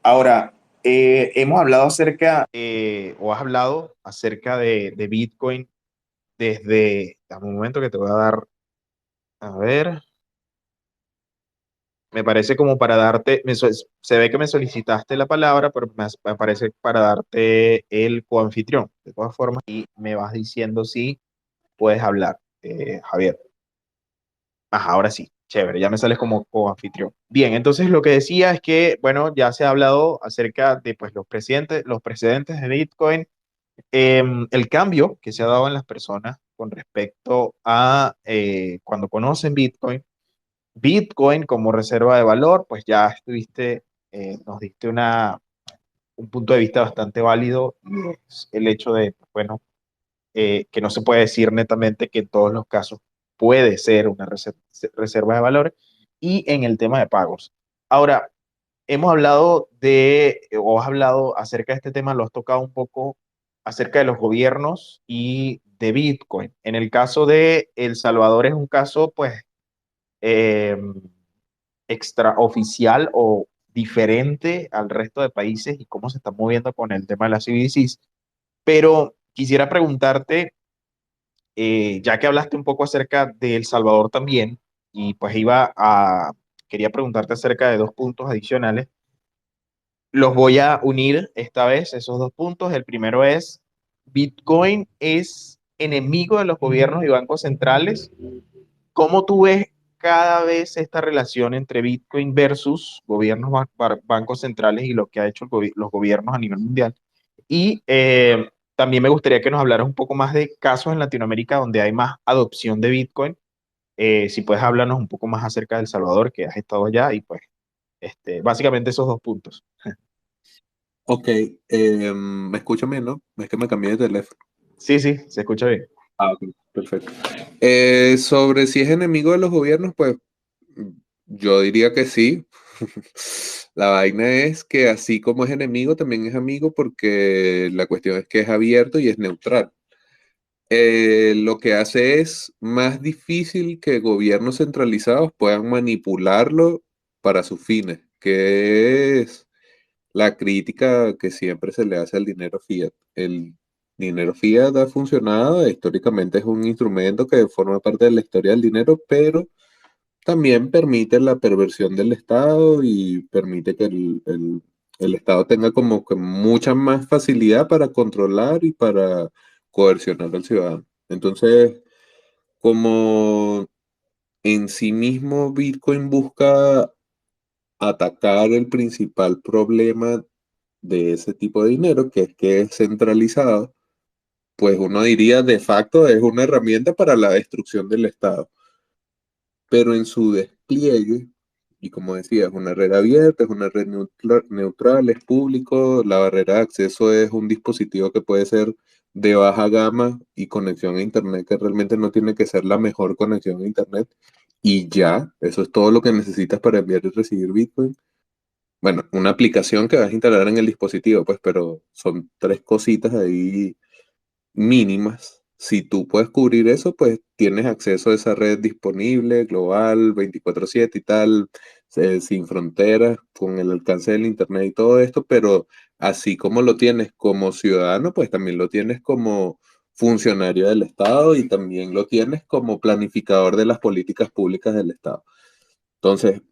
[SPEAKER 1] Ahora, hemos hablado acerca, o has hablado acerca de Bitcoin desde, dame un momento que te voy a dar, a ver, me parece como para darte, se ve que me solicitaste la palabra, pero me parece para darte el coanfitrión. De todas formas, y me vas diciendo si puedes hablar, Javier. Ajá, ahora sí, chévere, ya me sales como coanfitrión. Bien, entonces lo que decía es que, bueno, ya se ha hablado acerca de pues, los precedentes de Bitcoin, el cambio que se ha dado en las personas con respecto a cuando conocen Bitcoin. Bitcoin como reserva de valor, pues ya estuviste, nos diste un punto de vista bastante válido y es el hecho de, bueno, que no se puede decir netamente que en todos los casos puede ser una reserva de valor y en el tema de pagos. Ahora, hemos hablado o has hablado acerca de este tema, lo has tocado un poco acerca de los gobiernos y de Bitcoin. En el caso de El Salvador es un caso, pues, eh, extraoficial o diferente al resto de países y cómo se está moviendo con el tema de las CBDCs. Pero quisiera preguntarte, ya que hablaste un poco acerca de El Salvador también, y pues quería preguntarte acerca de dos puntos adicionales. Los voy a unir esta vez, esos dos puntos. El primero es, ¿Bitcoin es enemigo de los gobiernos y bancos centrales? ¿Cómo tú ves cada vez esta relación entre Bitcoin versus gobiernos, bancos centrales y lo que ha hecho los gobiernos a nivel mundial? Y también me gustaría que nos hablaras un poco más de casos en Latinoamérica donde hay más adopción de Bitcoin. Si puedes hablarnos un poco más acerca de El Salvador, que has estado allá, y pues básicamente esos dos puntos.
[SPEAKER 2] Ok, ¿me escuchan bien, no? Es que me cambié de teléfono.
[SPEAKER 1] Sí, sí, se escucha bien.
[SPEAKER 2] Ah, ok, perfecto. Sobre si es enemigo de los gobiernos, pues yo diría que sí. La vaina es que así como es enemigo, también es amigo porque la cuestión es que es abierto y es neutral. Lo que hace es más difícil que gobiernos centralizados puedan manipularlo para sus fines, que es la crítica que siempre se le hace al dinero fiat. El dinero fiat ha funcionado, históricamente es un instrumento que forma parte de la historia del dinero, pero también permite la perversión del Estado y permite que el Estado tenga como que mucha más facilidad para controlar y para coercionar al ciudadano. Entonces, como en sí mismo Bitcoin busca atacar el principal problema de ese tipo de dinero, que es centralizado, pues uno diría de facto es una herramienta para la destrucción del Estado. Pero en su despliegue, y como decía, es una red abierta, es una red neutral, es público, la barrera de acceso es un dispositivo que puede ser de baja gama y conexión a Internet, que realmente no tiene que ser la mejor conexión a Internet. Y ya, eso es todo lo que necesitas para enviar y recibir Bitcoin. Bueno, una aplicación que vas a instalar en el dispositivo, pues, pero son tres cositas ahí mínimas. Si tú puedes cubrir eso, pues tienes acceso a esa red disponible, global, 24/7 y tal, sin fronteras, con el alcance del Internet y todo esto, pero así como lo tienes como ciudadano, pues también lo tienes como funcionario del Estado y también lo tienes como planificador de las políticas públicas del Estado. Entonces,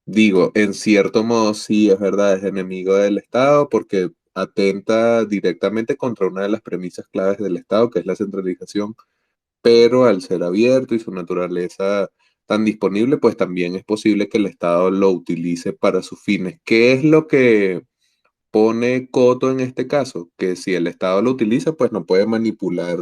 [SPEAKER 2] digo, en cierto modo sí, es verdad, es enemigo del Estado porque atenta directamente contra una de las premisas claves del Estado, que es la centralización, pero al ser abierto y su naturaleza tan disponible, pues también es posible que el Estado lo utilice para sus fines. ¿Qué es lo que pone coto en este caso? Que si el Estado lo utiliza, pues no puede manipular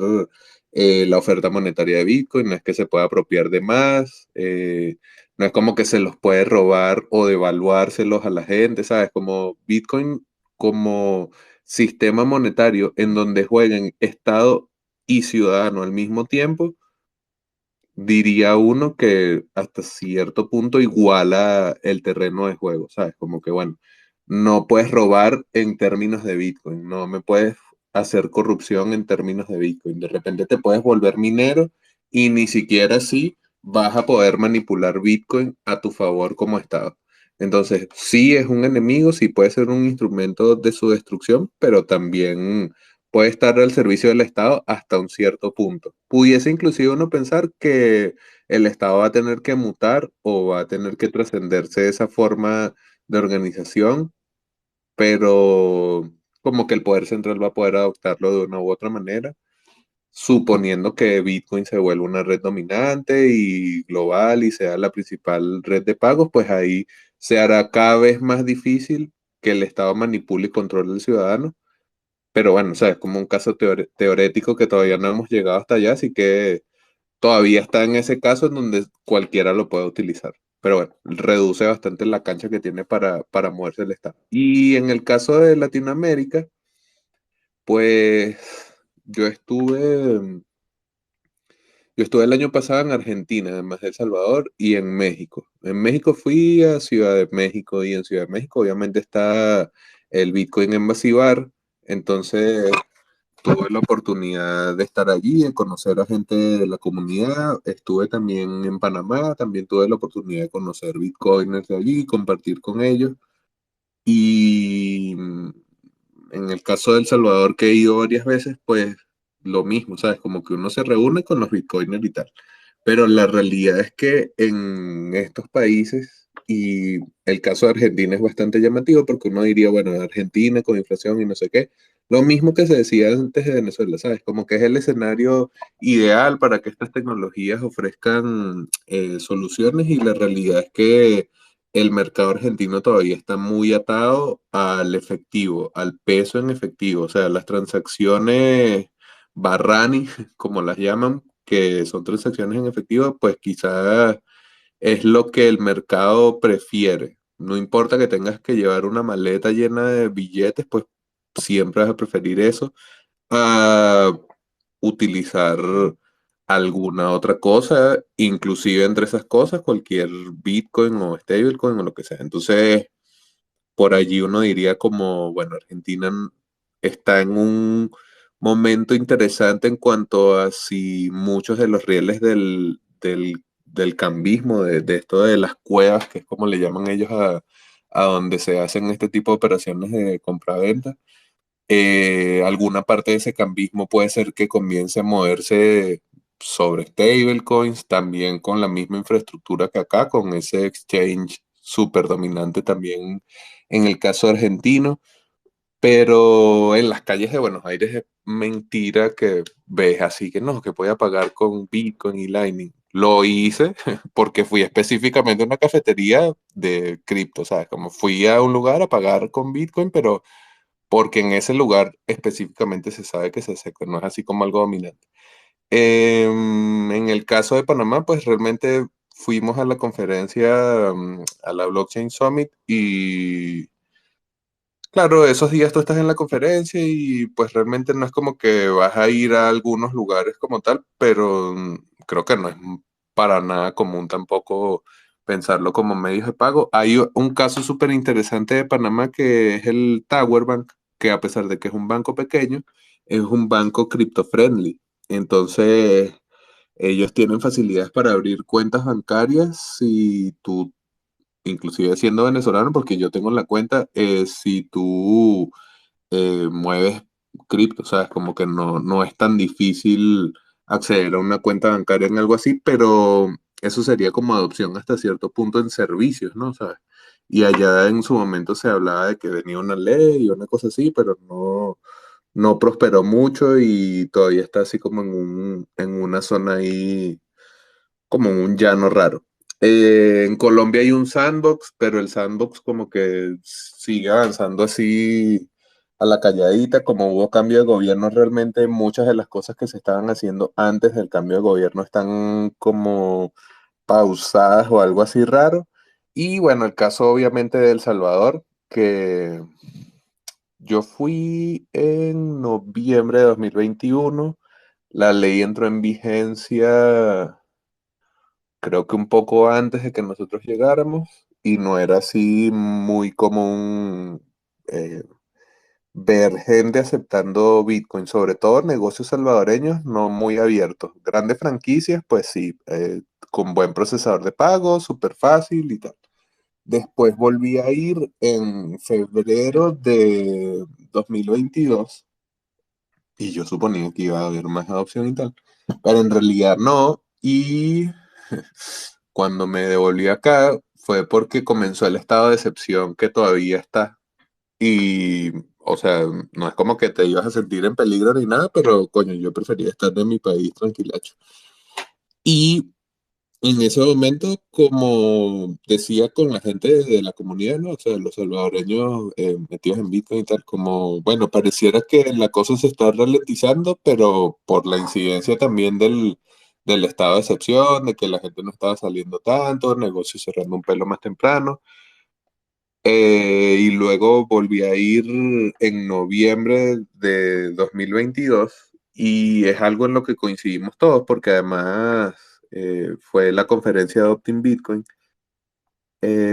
[SPEAKER 2] la oferta monetaria de Bitcoin, no es que se pueda apropiar de más, no es como que se los puede robar o devaluárselos a la gente, ¿sabes? Como Bitcoin, como sistema monetario en donde jueguen Estado y ciudadano al mismo tiempo, diría uno que hasta cierto punto iguala el terreno de juego, ¿sabes? Como que, bueno, no puedes robar en términos de Bitcoin, no me puedes hacer corrupción en términos de Bitcoin. De repente te puedes volver minero y ni siquiera así vas a poder manipular Bitcoin a tu favor como Estado. Entonces, sí es un enemigo, sí puede ser un instrumento de su destrucción, pero también puede estar al servicio del Estado hasta un cierto punto. Pudiese inclusive uno pensar que el Estado va a tener que mutar o va a tener que trascenderse de esa forma de organización, pero como que el poder central va a poder adoptarlo de una u otra manera, suponiendo que Bitcoin se vuelva una red dominante y global y sea la principal red de pagos, pues ahí se hará cada vez más difícil que el Estado manipule y controle al ciudadano, pero bueno, o sea, es como un caso teorético que todavía no hemos llegado hasta allá, así que todavía está en ese caso en donde cualquiera lo puede utilizar. Pero bueno, reduce bastante la cancha que tiene para moverse el Estado. Y en el caso de Latinoamérica, pues yo estuve, yo estuve el año pasado en Argentina, además de El Salvador, y en México. En México fui a Ciudad de México y en Ciudad de México obviamente está el Bitcoin Embassy Bar. Entonces tuve la oportunidad de estar allí, de conocer a gente de la comunidad. Estuve también en Panamá, también tuve la oportunidad de conocer bitcoiners de allí, compartir con ellos. Y en el caso de El Salvador, que he ido varias veces, pues lo mismo, ¿sabes? Como que uno se reúne con los bitcoiners y tal. Pero la realidad es que en estos países, y el caso de Argentina es bastante llamativo porque uno diría, bueno, Argentina con inflación y no sé qué, lo mismo que se decía antes de Venezuela, ¿sabes? Como que es el escenario ideal para que estas tecnologías ofrezcan soluciones, y la realidad es que el mercado argentino todavía está muy atado al efectivo, al peso en efectivo, o sea, las transacciones Barrani, como las llaman, que son transacciones en efectivo, pues quizás es lo que el mercado prefiere. No importa que tengas que llevar una maleta llena de billetes, pues siempre vas a preferir eso a utilizar alguna otra cosa, inclusive entre esas cosas, cualquier Bitcoin o stablecoin o lo que sea. Entonces, por allí uno diría como, bueno, Argentina está en un momento interesante en cuanto a si muchos de los rieles del cambismo, de esto de las cuevas, que es como le llaman ellos a donde se hacen este tipo de operaciones de compra-venta, alguna parte de ese cambismo puede ser que comience a moverse sobre stablecoins, también con la misma infraestructura que acá, con ese exchange súper dominante también en el caso argentino. Pero en las calles de Buenos Aires es mentira que ves así que no, que voy a pagar con Bitcoin y Lightning. Lo hice porque fui específicamente a una cafetería de cripto, ¿sabes? Como fui a un lugar a pagar con Bitcoin, pero porque en ese lugar específicamente se sabe que se acepta, no es así como algo dominante. En el caso de Panamá, pues realmente fuimos a la conferencia, a la Blockchain Summit, y claro, esos días tú estás en la conferencia y pues realmente no es como que vas a ir a algunos lugares como tal, pero creo que no es para nada común tampoco pensarlo como medios de pago. Hay un caso súper interesante de Panamá que es el Tower Bank, que a pesar de que es un banco pequeño, es un banco crypto friendly. Entonces, ellos tienen facilidades para abrir cuentas bancarias si tú, inclusive siendo venezolano, porque yo tengo la cuenta, si tú mueves cripto, ¿sabes? Como que no es tan difícil acceder a una cuenta bancaria en algo así, pero eso sería como adopción hasta cierto punto en servicios, ¿no? ¿Sabes? Y allá en su momento se hablaba de que venía una ley y una cosa así, pero no prosperó mucho y todavía está así como en una zona ahí, como un llano raro. En Colombia hay un sandbox, pero el sandbox como que sigue avanzando así a la calladita. Como hubo cambio de gobierno, realmente muchas de las cosas que se estaban haciendo antes del cambio de gobierno están como pausadas o algo así raro. Y bueno, el caso obviamente de El Salvador, que Yo fui en noviembre de 2021. La ley entró en vigencia creo que un poco antes de que nosotros llegáramos y no era así muy común eh, ver gente aceptando Bitcoin, sobre todo negocios salvadoreños no muy abiertos. Grandes franquicias, pues sí, con buen procesador de pago, súper fácil y tal. Después volví a ir en febrero de 2022 y yo suponía que iba a haber más adopción y tal, pero en realidad no. Y cuando me devolví acá fue porque comenzó el estado de excepción que todavía está. Y, o sea, no es como que te ibas a sentir en peligro ni nada, pero coño, yo prefería estar en mi país tranquilacho. Y en ese momento, como decía con la gente de la comunidad, ¿no? O sea, los salvadoreños metidos en Bitcoin y tal, como, bueno, pareciera que la cosa se está ralentizando, pero por la incidencia también del estado de excepción, de que la gente no estaba saliendo tanto, negocios cerrando un pelo más temprano. Y luego volví a ir en noviembre de 2022 y es algo en lo que coincidimos todos porque además fue la conferencia de Optin Bitcoin.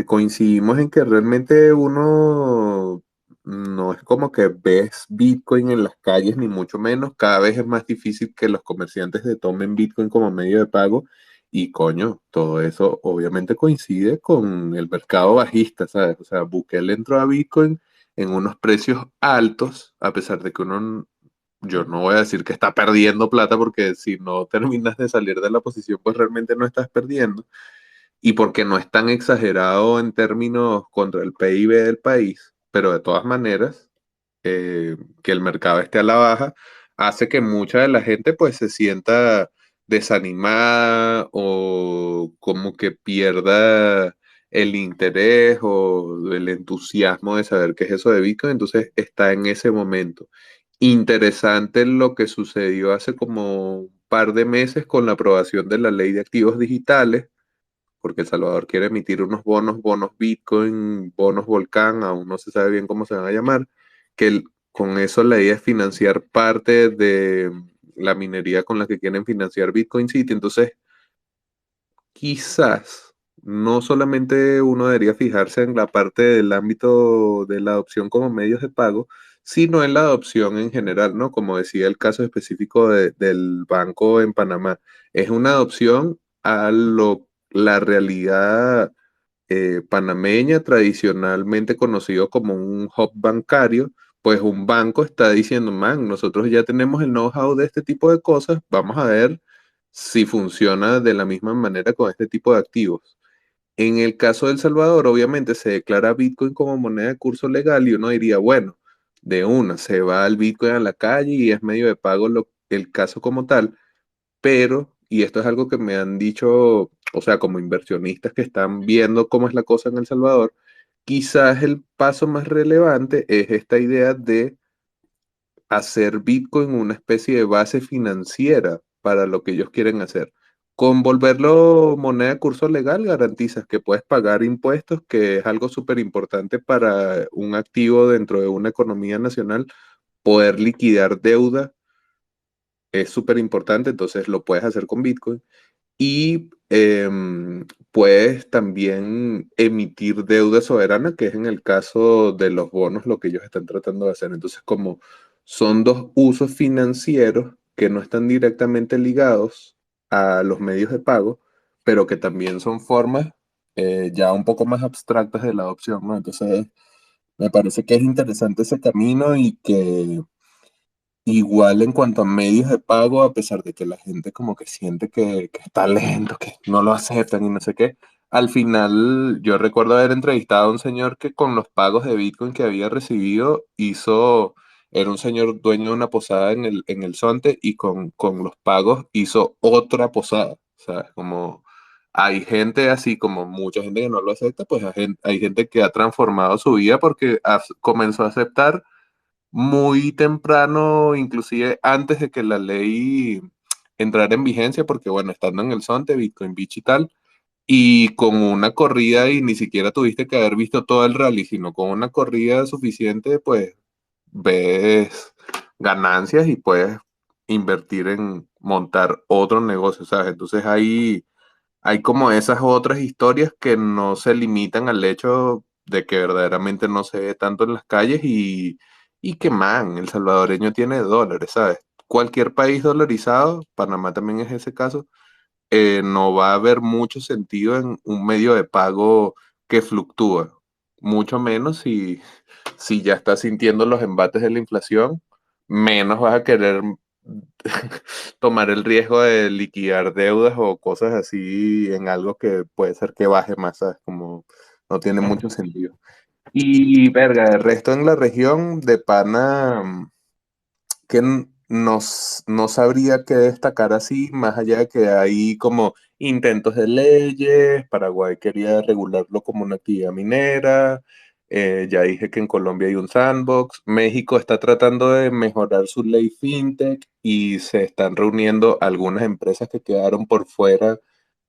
[SPEAKER 2] Coincidimos en que realmente uno no es como que ves Bitcoin en las calles ni mucho menos, cada vez es más difícil que los comerciantes se tomen Bitcoin como medio de pago y coño, todo eso obviamente coincide con el mercado bajista, ¿sabes? O sea, Bukele entró a Bitcoin en unos precios altos, a pesar de que yo no voy a decir que está perdiendo plata porque si no terminas de salir de la posición, pues realmente no estás perdiendo y porque no es tan exagerado en términos contra el PIB del país, pero de todas maneras, que el mercado esté a la baja, hace que mucha de la gente pues se sienta desanimada o como que pierda el interés o el entusiasmo de saber qué es eso de Bitcoin, entonces está en ese momento. Interesante lo que sucedió hace como un par de meses con la aprobación de la ley de activos digitales porque El Salvador quiere emitir unos bonos Bitcoin, bonos Volcán, aún no se sabe bien cómo se van a llamar, que con eso la idea es financiar parte de la minería con la que quieren financiar Bitcoin City. Entonces, quizás no solamente uno debería fijarse en la parte del ámbito de la adopción como medios de pago, sino en la adopción en general, ¿no? Como decía el caso específico del banco en Panamá. Es una adopción a la realidad panameña, tradicionalmente conocido como un hub bancario, pues un banco está diciendo, man, nosotros ya tenemos el know-how de este tipo de cosas, vamos a ver si funciona de la misma manera con este tipo de activos. En el caso de El Salvador, obviamente se declara Bitcoin como moneda de curso legal y uno diría, bueno, de una, se va el Bitcoin a la calle y es medio de pago el caso como tal, pero, y esto es algo que me han dicho, o sea, como inversionistas que están viendo cómo es la cosa en El Salvador, quizás el paso más relevante es esta idea de hacer Bitcoin una especie de base financiera para lo que ellos quieren hacer. Con volverlo moneda de curso legal, garantizas que puedes pagar impuestos, que es algo súper importante para un activo dentro de una economía nacional. Poder liquidar deuda es súper importante, entonces lo puedes hacer con Bitcoin. Y puedes también emitir deuda soberana, que es en el caso de los bonos lo que ellos están tratando de hacer. Entonces, como son dos usos financieros que no están directamente ligados a los medios de pago, pero que también son formas ya un poco más abstractas de la adopción, ¿no? Entonces, me parece que es interesante ese camino y que igual en cuanto a medios de pago, a pesar de que la gente como que siente que está lento, que no lo aceptan y no sé qué, al final yo recuerdo haber entrevistado a un señor que con los pagos de Bitcoin que había recibido era un señor dueño de una posada en el Zonte y con los pagos hizo otra posada. O sea, como hay gente así como mucha gente que no lo acepta, pues hay gente que ha transformado su vida porque comenzó a aceptar muy temprano, inclusive antes de que la ley entrara en vigencia, porque bueno, estando en el Zonte, Bitcoin Beach y tal, y con una corrida y ni siquiera tuviste que haber visto todo el rally, sino con una corrida suficiente, pues ves ganancias y puedes invertir en montar otro negocio, ¿sabes? Entonces hay como esas otras historias que no se limitan al hecho de que verdaderamente no se ve tanto en las calles y que, man, el salvadoreño tiene dólares, ¿sabes? Cualquier país dolarizado, Panamá también es ese caso, no va a haber mucho sentido en un medio de pago que fluctúa, mucho menos si ya estás sintiendo los embates de la inflación, menos vas a querer tomar el riesgo de liquidar deudas o cosas así en algo que puede ser que baje más, ¿sabes? Como no tiene mucho sentido. Y verga, el resto en la región de pana que no sabría qué destacar así, más allá de que hay como intentos de leyes, Paraguay quería regularlo como una actividad minera, ya dije que en Colombia hay un sandbox, México está tratando de mejorar su ley fintech y se están reuniendo algunas empresas que quedaron por fuera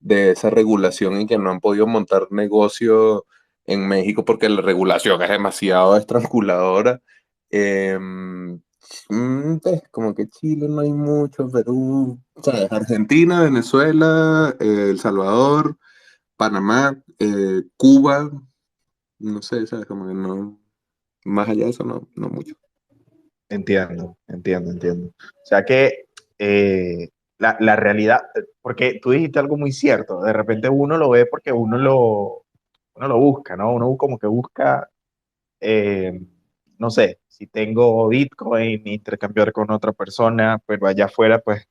[SPEAKER 2] de esa regulación y que no han podido montar negocio en México porque la regulación es demasiado estranguladora. Em, pues, como que Chile no hay mucho, Perú, ¿sabes? Argentina, Venezuela, El Salvador, Panamá, Cuba, no sé, ¿sabes? Como que no, más allá de eso, no mucho.
[SPEAKER 1] Entiendo, entiendo, entiendo. O sea que la realidad, porque tú dijiste algo muy cierto, de repente uno lo ve porque uno lo busca, ¿no? Uno como que busca, eh, no sé, si tengo Bitcoin, intercambiar con otra persona, pero allá afuera pues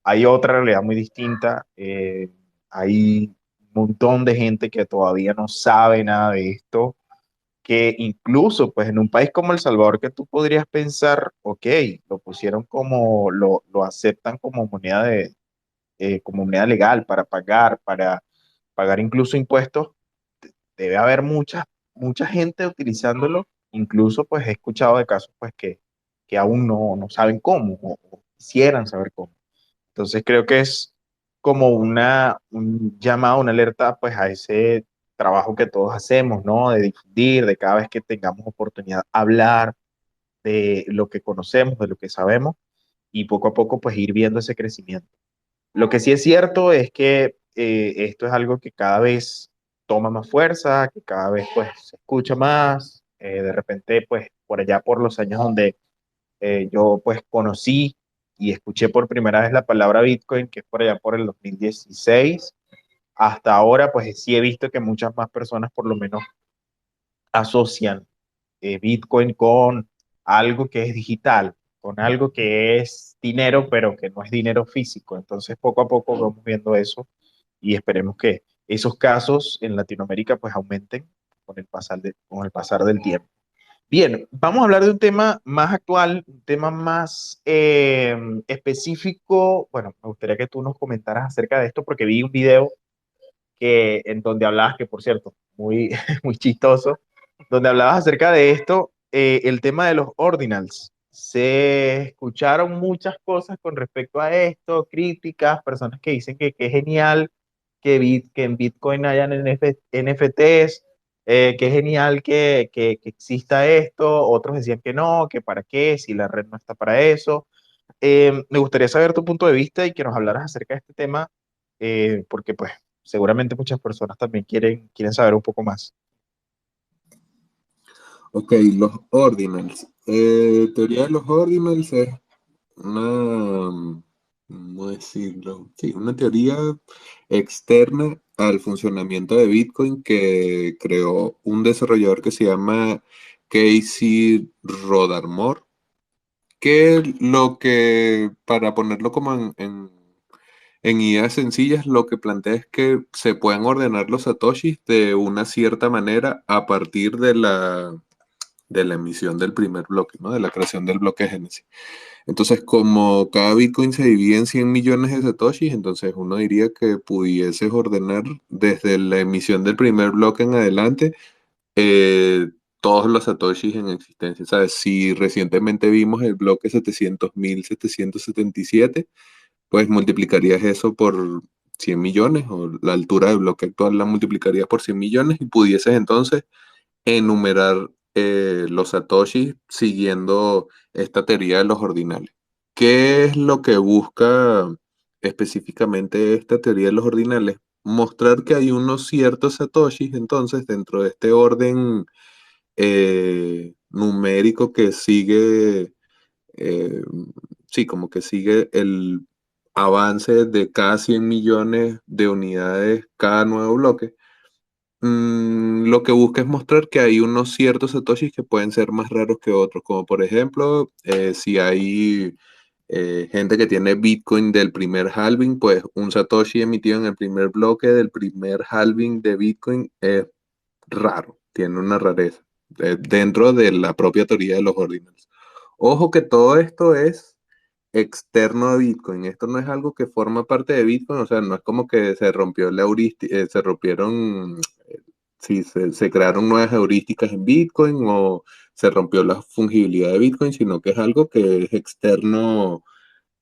[SPEAKER 1] hay otra realidad muy distinta. Hay un montón de gente que todavía no sabe nada de esto, que incluso pues en un país como El Salvador que tú podrías pensar, ok, lo pusieron como, lo aceptan como moneda legal para pagar incluso impuestos, debe haber mucha gente utilizándolo, incluso pues he escuchado de casos pues que aún no saben cómo o quisieran saber cómo. Entonces creo que es como un llamado, una alerta pues a ese trabajo que todos hacemos, ¿no? De difundir, de cada vez que tengamos oportunidad hablar de lo que conocemos, de lo que sabemos y poco a poco pues ir viendo ese crecimiento. Lo que sí es cierto es que esto es algo que cada vez toma más fuerza, que cada vez pues se escucha más, de repente pues por allá por los años donde yo pues conocí y escuché por primera vez la palabra Bitcoin, que es por allá por el 2016. Hasta ahora pues sí he visto que muchas más personas por lo menos asocian Bitcoin con algo que es digital, con algo que es dinero, pero que no es dinero físico. Entonces poco a poco vamos viendo eso y esperemos que esos casos en Latinoamérica pues aumenten con el pasar del tiempo. Bien, vamos a hablar de un tema más actual, un tema más específico. Bueno, me gustaría que tú nos comentaras acerca de esto porque vi un video en donde hablabas, que por cierto, muy, muy chistoso, donde hablabas acerca de esto, el tema de los ordinals. Se escucharon muchas cosas con respecto a esto, críticas, personas que dicen que es genial que en Bitcoin hayan NFTs, que es genial que exista esto, otros decían que no, que para qué, si la red no está para eso. Me gustaría saber tu punto de vista y que nos hablaras acerca de este tema, porque pues seguramente muchas personas también quieren saber un poco más.
[SPEAKER 2] Ok, los ordinals. Teoría de los ordinals es una, ¿cómo decirlo? Sí, una teoría externa al funcionamiento de Bitcoin que creó un desarrollador que se llama Casey Rodarmor, para ponerlo como en ideas sencillas, lo que plantea es que se pueden ordenar los satoshis de una cierta manera a partir de la emisión del primer bloque, ¿no? De la creación del bloque Génesis. Entonces, como cada Bitcoin se divide en 100 millones de satoshis, entonces uno diría que pudieses ordenar desde la emisión del primer bloque en adelante eh, todos los satoshis en existencia. ¿Sabes? Si recientemente vimos el bloque 700.777, pues multiplicarías eso por 100 millones o la altura del bloque actual la multiplicarías por 100 millones y pudieses entonces enumerar los satoshis siguiendo esta teoría de los ordinales. ¿Qué es lo que busca específicamente esta teoría de los ordinales? Mostrar que hay unos ciertos satoshis entonces dentro de este orden numérico que sigue, eh, sí, como que sigue el avance de cada 100 millones de unidades cada nuevo bloque. Lo que busca es mostrar que hay unos ciertos satoshis que pueden ser más raros que otros, como por ejemplo, si hay gente que tiene Bitcoin del primer halving, pues un satoshi emitido en el primer bloque del primer halving de Bitcoin es raro, tiene una rareza dentro de la propia teoría de los ordinals. Ojo que todo esto es externo a Bitcoin. Esto no es algo que forma parte de Bitcoin, o sea, no es como que se rompió la heurística, se rompieron, sí, se crearon nuevas heurísticas en Bitcoin o se rompió la fungibilidad de Bitcoin, sino que es algo que es externo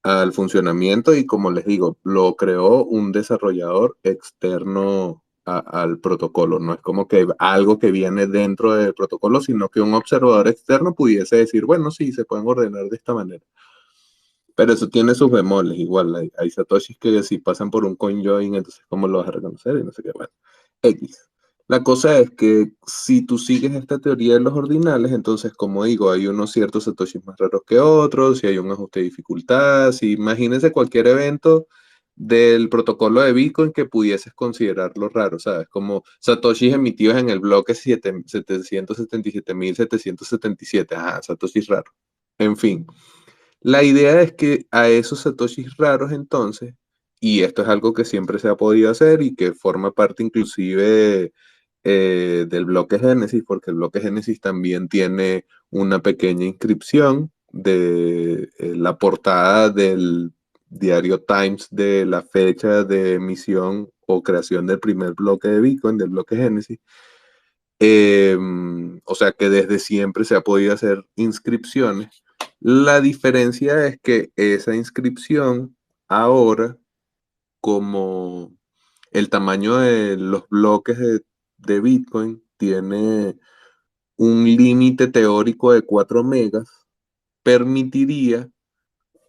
[SPEAKER 2] al funcionamiento y como les digo, lo creó un desarrollador externo al protocolo. No es como que algo que viene dentro del protocolo, sino que un observador externo pudiese decir, bueno, sí, se pueden ordenar de esta manera. Pero eso tiene sus bemoles, igual hay satoshis que si pasan por un CoinJoin, entonces ¿cómo lo vas a reconocer? Y no sé qué, bueno, X. La cosa es que si tú sigues esta teoría de los ordinales, entonces, como digo, hay unos ciertos satoshis más raros que otros, si hay un ajuste de dificultad, si imagínense cualquier evento del protocolo de Bitcoin que pudieses considerarlo raro, ¿sabes? Como satoshis emitidos en el bloque 777.777, ajá, satoshis raros. En fin. La idea es que a esos satoshis raros entonces, y esto es algo que siempre se ha podido hacer y que forma parte inclusive del bloque Génesis, porque el bloque Génesis también tiene una pequeña inscripción de la portada del diario Times de la fecha de emisión o creación del primer bloque de Bitcoin, del bloque Génesis. O sea que desde siempre se ha podido hacer inscripciones. La diferencia es que esa inscripción ahora, como el tamaño de los bloques de Bitcoin tiene un límite teórico de 4 megas, permitiría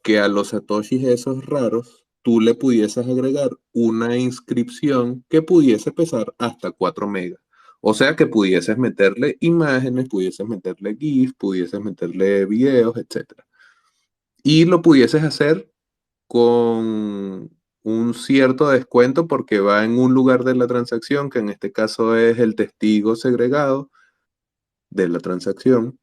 [SPEAKER 2] que a los satoshis esos raros tú le pudieses agregar una inscripción que pudiese pesar hasta 4 megas. O sea que pudieses meterle imágenes, pudieses meterle GIF, pudieses meterle videos, etcétera. Y lo pudieses hacer con un cierto descuento porque va en un lugar de la transacción, que en este caso es el testigo segregado de la transacción,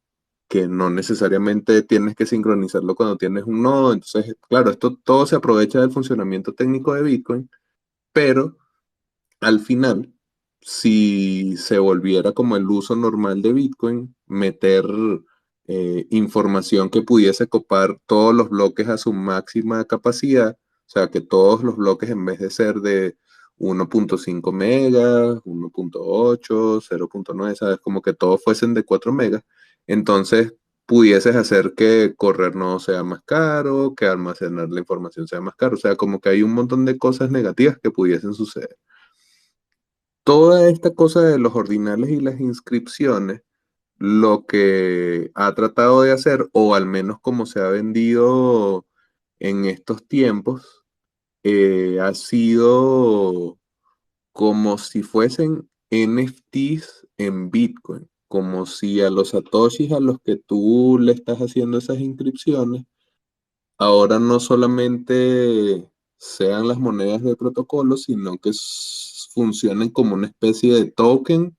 [SPEAKER 2] que no necesariamente tienes que sincronizarlo cuando tienes un nodo. Entonces, claro, esto todo se aprovecha del funcionamiento técnico de Bitcoin, pero al final, si se volviera como el uso normal de Bitcoin, meter información que pudiese copar todos los bloques a su máxima capacidad, o sea, que todos los bloques en vez de ser de 1.5 megas, 1.8, 0.9, ¿sabes? Como que todos fuesen de 4 megas, entonces pudieses hacer que correr no sea más caro, que almacenar la información sea más caro, o sea, como que hay un montón de cosas negativas que pudiesen suceder. Toda esta cosa de los ordinales y las inscripciones, lo que ha tratado de hacer, o al menos como se ha vendido en estos tiempos, ha sido como si fuesen NFTs en Bitcoin, como si a los satoshis a los que tú le estás haciendo esas inscripciones, ahora no solamente sean las monedas de protocolo, sino que funcionen como una especie de token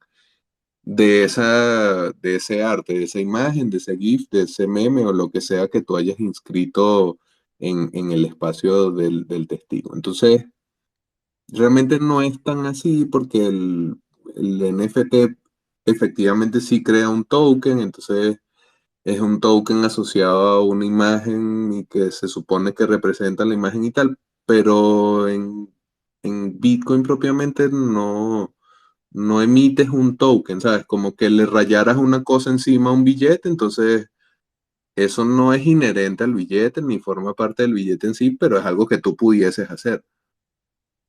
[SPEAKER 2] de ese arte, de esa imagen, de ese GIF, de ese meme o lo que sea que tú hayas inscrito en el espacio del testigo. Entonces, realmente no es tan así porque el NFT efectivamente sí crea un token, entonces es un token asociado a una imagen y que se supone que representa la imagen y tal, pero en Bitcoin propiamente no emites un token, ¿sabes? Como que le rayaras una cosa encima a un billete, entonces eso no es inherente al billete ni forma parte del billete en sí, pero es algo que tú pudieses hacer.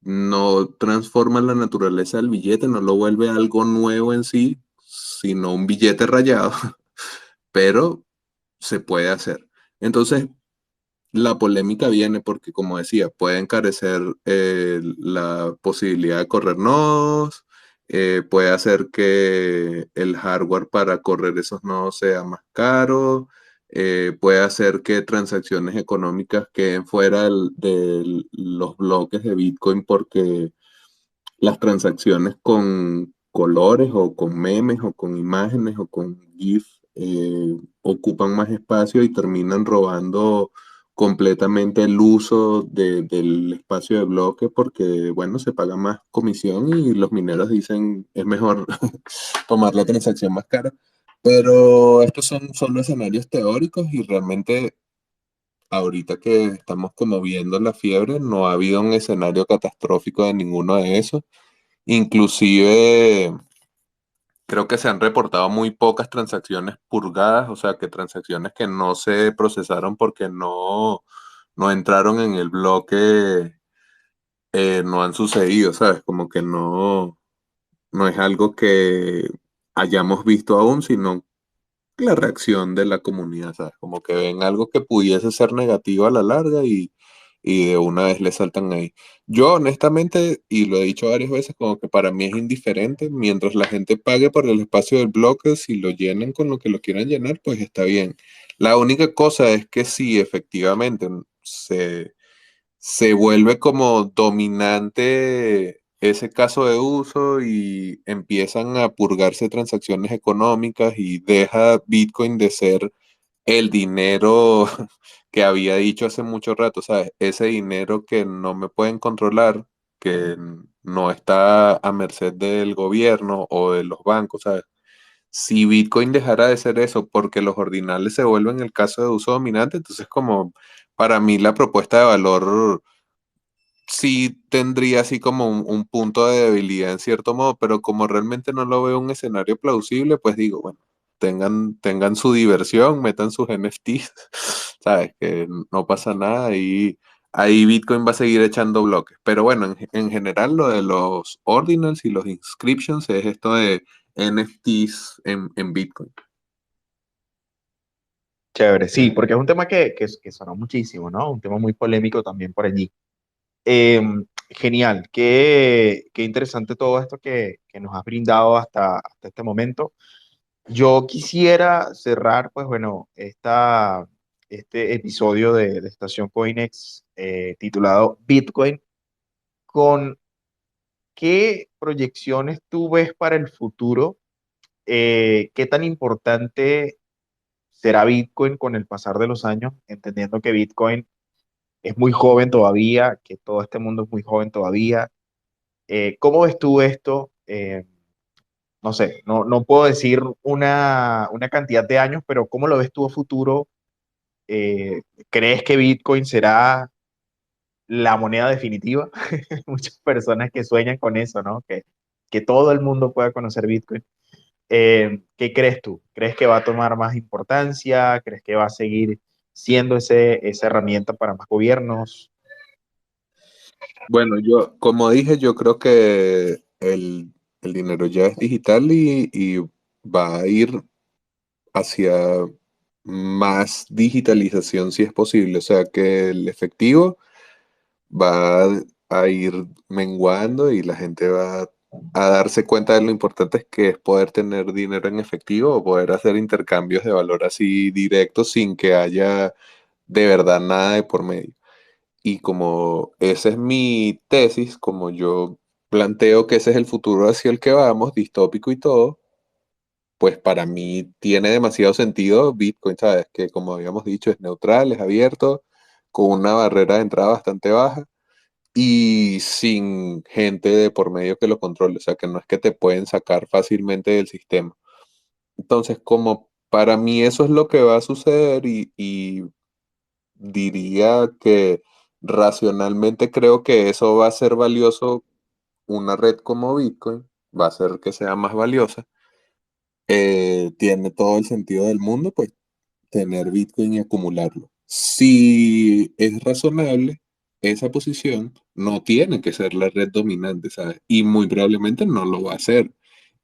[SPEAKER 2] No transforma la naturaleza del billete, no lo vuelve algo nuevo en sí, sino un billete rayado, pero se puede hacer. Entonces, la polémica viene porque, como decía, puede encarecer la posibilidad de correr nodos, puede hacer que el hardware para correr esos nodos sea más caro, puede hacer que transacciones económicas queden fuera de los bloques de Bitcoin porque las transacciones con colores o con memes o con imágenes o con GIF ocupan más espacio y terminan robando completamente el uso del espacio de bloque porque, bueno, se paga más comisión y los mineros dicen es mejor tomar la transacción más cara. Pero estos son solo escenarios teóricos y realmente ahorita que estamos como viendo la fiebre, no ha habido un escenario catastrófico de ninguno de esos. Inclusive creo que se han reportado muy pocas transacciones purgadas, o sea, que transacciones que no se procesaron porque no entraron en el bloque, no han sucedido, ¿sabes? Como que no es algo que hayamos visto aún, sino la reacción de la comunidad, ¿sabes? Como que ven algo que pudiese ser negativo a la larga y de una vez le saltan ahí. Yo honestamente, y lo he dicho varias veces, como que para mí es indiferente, mientras la gente pague por el espacio del bloque, si lo llenan con lo que lo quieran llenar, pues está bien. La única cosa es que si efectivamente se vuelve como dominante ese caso de uso y empiezan a purgarse transacciones económicas y deja Bitcoin de ser el dinero que había dicho hace mucho rato, ¿sabes? Ese dinero que no me pueden controlar, que no está a merced del gobierno o de los bancos, ¿sabes? Si Bitcoin dejara de ser eso porque los ordinales se vuelven el caso de uso dominante, entonces como para mí la propuesta de valor sí tendría así como un punto de debilidad en cierto modo, pero como realmente no lo veo un escenario plausible, pues digo, bueno, tengan su diversión, metan sus NFTs, sabes, que no pasa nada y ahí Bitcoin va a seguir echando bloques. Pero bueno, en general lo de los ordinals y los inscriptions es esto de NFTs en Bitcoin.
[SPEAKER 1] Chévere, sí, porque es un tema que sonó muchísimo, ¿no? Un tema muy polémico también por allí. Genial, qué interesante todo esto que nos has brindado hasta este momento. Yo quisiera cerrar, pues bueno, este episodio de Estación Coinex titulado Bitcoin con qué proyecciones tú ves para el futuro, qué tan importante será Bitcoin con el pasar de los años, entendiendo que Bitcoin es muy joven todavía, que todo este mundo es muy joven todavía. ¿Cómo ves tú esto? No sé, no puedo decir una cantidad de años, pero ¿cómo lo ves tú a futuro? ¿Crees que Bitcoin será la moneda definitiva? Muchas personas que sueñan con eso, ¿no? Que todo el mundo pueda conocer Bitcoin. ¿Qué crees tú? ¿Crees que va a tomar más importancia? ¿Crees que va a seguir siendo esa herramienta para más gobiernos?
[SPEAKER 2] Bueno, yo, como dije, yo creo que el dinero ya es digital y va a ir hacia más digitalización si es posible. O sea, que el efectivo va a ir menguando y la gente va a darse cuenta de lo importante que es poder tener dinero en efectivo o poder hacer intercambios de valor así directos sin que haya de verdad nada de por medio. Y como esa es mi tesis, como yo planteo que ese es el futuro hacia el que vamos, distópico y todo, pues para mí tiene demasiado sentido Bitcoin, ¿sabes? Que como habíamos dicho es neutral, es abierto, con una barrera de entrada bastante baja y sin gente de por medio que lo controle, o sea que no es que te pueden sacar fácilmente del sistema. Entonces, como para mí eso es lo que va a suceder y diría que racionalmente creo que eso va a ser valioso, una red como Bitcoin, va a hacer que sea más valiosa. Tiene todo el sentido del mundo, pues tener Bitcoin y acumularlo. Si es razonable, esa posición no tiene que ser la red dominante, ¿sabes? Y muy probablemente no lo va a hacer.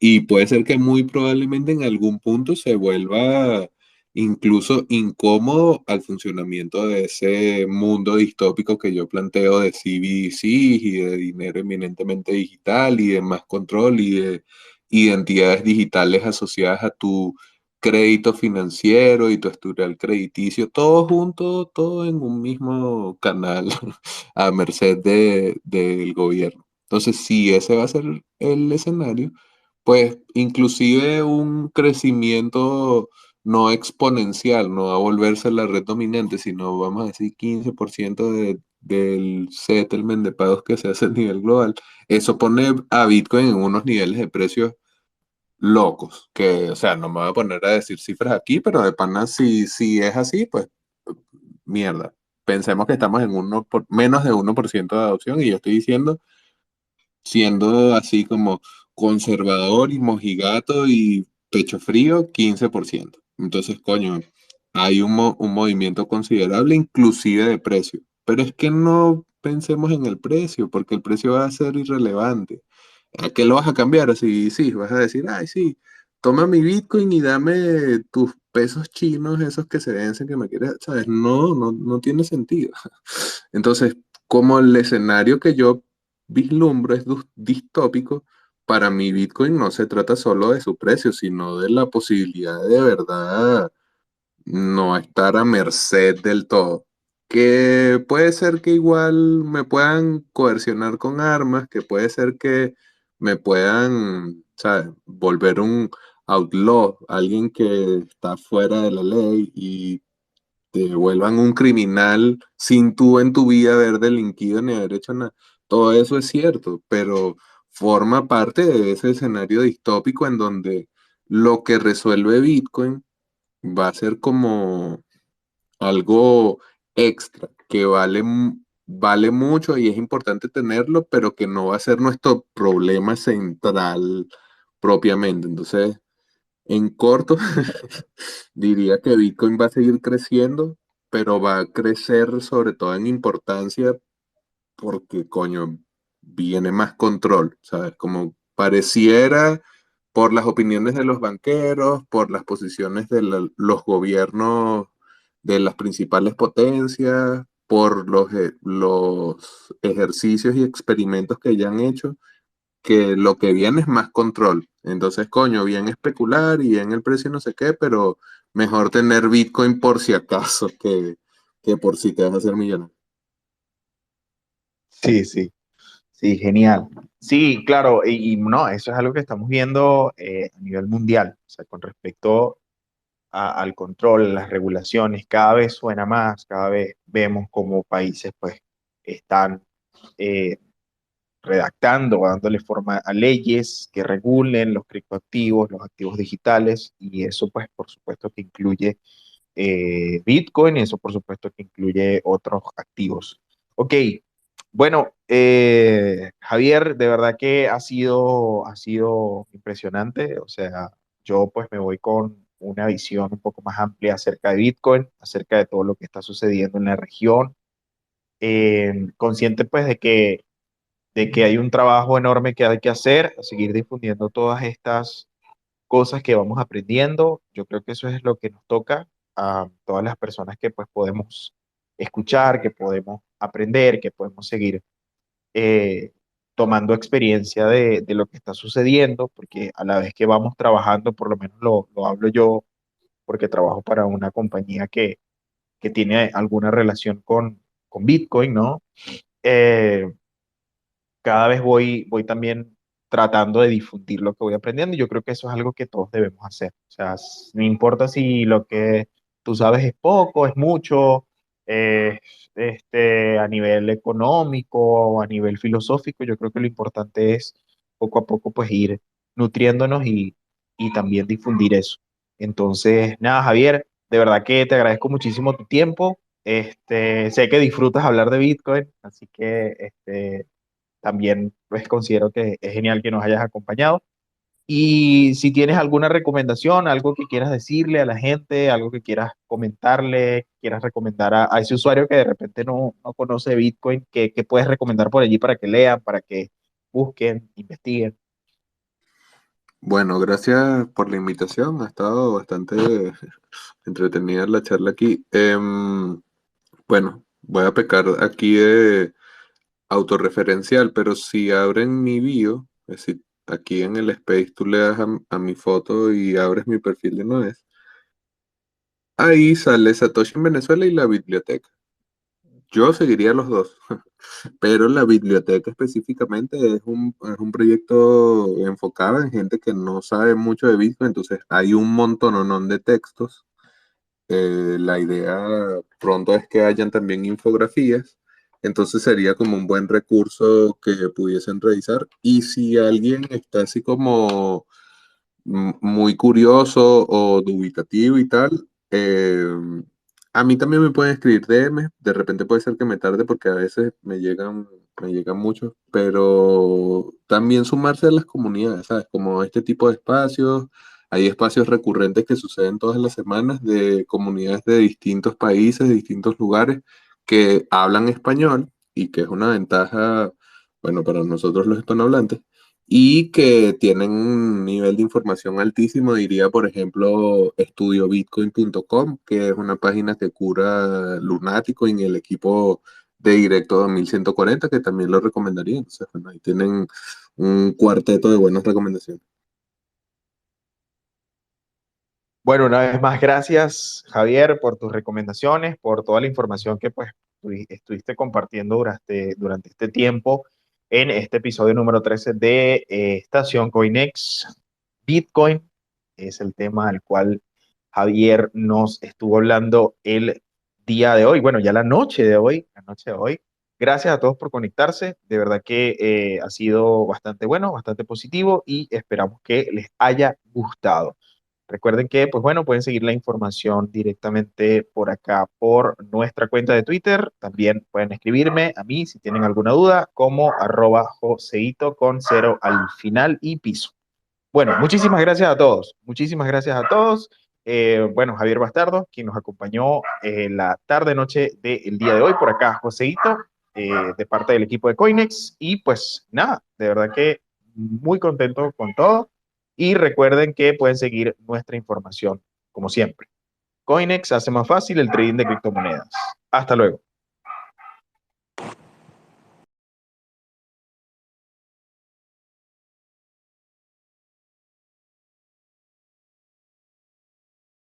[SPEAKER 2] Y puede ser que muy probablemente en algún punto se vuelva incluso incómodo al funcionamiento de ese mundo distópico que yo planteo de CBDCs y de dinero eminentemente digital y de más control y de identidades digitales asociadas a tu crédito financiero y tu historial crediticio, todo junto, todo en un mismo canal a merced del gobierno. Entonces, si ese va a ser el escenario, pues inclusive un crecimiento no exponencial, no va a volverse la red dominante, sino vamos a decir 15% del settlement de pagos que se hace a nivel global. Eso pone a Bitcoin en unos niveles de precios locos, que, o sea, no me voy a poner a decir cifras aquí, pero de pana, si es así, pues mierda. Pensemos que estamos en menos de 1% de adopción y yo estoy diciendo siendo así como conservador y mojigato y pecho frío, 15%. Entonces, coño, hay un movimiento considerable, inclusive de precio. Pero es que no pensemos en el precio, porque el precio va a ser irrelevante. ¿A qué lo vas a cambiar? Así, sí, vas a decir, ay, sí, toma mi Bitcoin y dame tus pesos chinos, esos que se vencen que me quieres, ¿sabes? No, no, no tiene sentido. Entonces, como el escenario que yo vislumbro es distópico, para mí Bitcoin no se trata solo de su precio, sino de la posibilidad de verdad no estar a merced del todo. Que puede ser que igual me puedan coercionar con armas, que puede ser que me puedan, ¿sabes?, volver un outlaw, alguien que está fuera de la ley y te vuelvan un criminal sin tú en tu vida haber delinquido ni haber hecho nada. Todo eso es cierto, pero forma parte de ese escenario distópico en donde lo que resuelve Bitcoin va a ser como algo extra, que vale mucho y es importante tenerlo, pero que no va a ser nuestro problema central propiamente. Entonces, en corto, diría que Bitcoin va a seguir creciendo, pero va a crecer sobre todo en importancia porque, coño, viene más control, ¿sabes? Como pareciera por las opiniones de los banqueros, por las posiciones de los gobiernos de las principales potencias, por los ejercicios y experimentos que ya han hecho, que lo que viene es más control. Entonces, coño, bien especular y bien el precio no sé qué, pero mejor tener Bitcoin por si acaso que por si te vas a hacer millonario.
[SPEAKER 1] Sí, sí, sí, genial. Sí, claro, y no, eso es algo que estamos viendo a nivel mundial, o sea, con respecto al control, las regulaciones, cada vez suena más, cada vez vemos como países pues están eh, redactando o dándole forma a leyes que regulen los criptoactivos, los activos digitales, y eso pues por supuesto que incluye Bitcoin, y eso por supuesto que incluye otros activos. Ok, bueno, Javier, de verdad que ha sido impresionante, o sea, yo pues me voy con una visión un poco más amplia acerca de Bitcoin, acerca de todo lo que está sucediendo en la región, consciente pues de que hay un trabajo enorme que hay que hacer, seguir difundiendo todas estas cosas que vamos aprendiendo. Yo creo que eso es lo que nos toca a todas las personas que pues podemos escuchar, que podemos aprender, que podemos seguir eh, tomando experiencia de lo que está sucediendo, porque a la vez que vamos trabajando, por lo menos lo hablo yo, porque trabajo para una compañía que tiene alguna relación con Bitcoin, ¿no? Eh, cada vez voy también tratando de difundir lo que voy aprendiendo y yo creo que eso es algo que todos debemos hacer. O sea, no importa si lo que tú sabes es poco, es mucho, a nivel económico o a nivel filosófico, yo creo que lo importante es poco a poco pues ir nutriéndonos y también difundir eso. Entonces, nada, Javier, de verdad que te agradezco muchísimo tu tiempo. Sé que disfrutas hablar de Bitcoin, así que también pues considero que es genial que nos hayas acompañado. Y si tienes alguna recomendación, algo que quieras decirle a la gente, algo que quieras comentarle, quieras recomendar a ese usuario que de repente no conoce Bitcoin, que puedes recomendar por allí para que lean, para que busquen, investiguen.
[SPEAKER 2] Bueno, gracias por la invitación. Ha estado bastante entretenida la charla aquí. Bueno, voy a pecar aquí de autorreferencial, pero si abren mi bio, es decir, aquí en el Space tú le das a mi foto y abres mi perfil de una vez, ahí sale Satoshi en Venezuela y la biblioteca. Yo seguiría los dos, pero la biblioteca específicamente es un proyecto enfocado en gente que no sabe mucho de Bitcoin, entonces hay un montón de textos. La idea pronto es que hayan también infografías, entonces sería como un buen recurso que pudiesen revisar. Y si alguien está así como muy curioso o dubitativo y tal, a mí también me pueden escribir DM, de repente puede ser que me tarde porque a veces me llegan muchos, pero también sumarse a las comunidades, ¿sabes? Como este tipo de espacios, hay espacios recurrentes que suceden todas las semanas de comunidades de distintos países, de distintos lugares que hablan español y que es una ventaja, bueno, para nosotros los hispanohablantes y que tienen un nivel de información altísimo, diría, por ejemplo, estudiobitcoin.com, que es una página que cura Lunático en el equipo de Directo 2140, que también lo recomendaría. Entonces, bueno, ahí tienen un cuarteto de buenas recomendaciones.
[SPEAKER 1] Bueno, una vez más, gracias, Javier, por tus recomendaciones, por toda la información que pues estuviste compartiendo durante este tiempo en este episodio número 13 de Estación Coinex. Bitcoin es el tema al cual Javier nos estuvo hablando el día de hoy, bueno, ya la noche de hoy. Gracias a todos por conectarse, de verdad que ha sido bastante bueno, bastante positivo y esperamos que les haya gustado. Recuerden que, pues bueno, pueden seguir la información directamente por acá, por nuestra cuenta de Twitter. También pueden escribirme a mí si tienen alguna duda, como @joseito con cero al final y piso. Bueno, muchísimas gracias a todos. Muchísimas gracias a todos. Bueno, Javier Bastardo, quien nos acompañó la tarde-noche del día de hoy por acá, Joseito, de parte del equipo de Coinex. Y pues nada, de verdad que muy contento con todo. Y recuerden que pueden seguir nuestra información como siempre. Coinex hace más fácil el trading de criptomonedas. Hasta luego.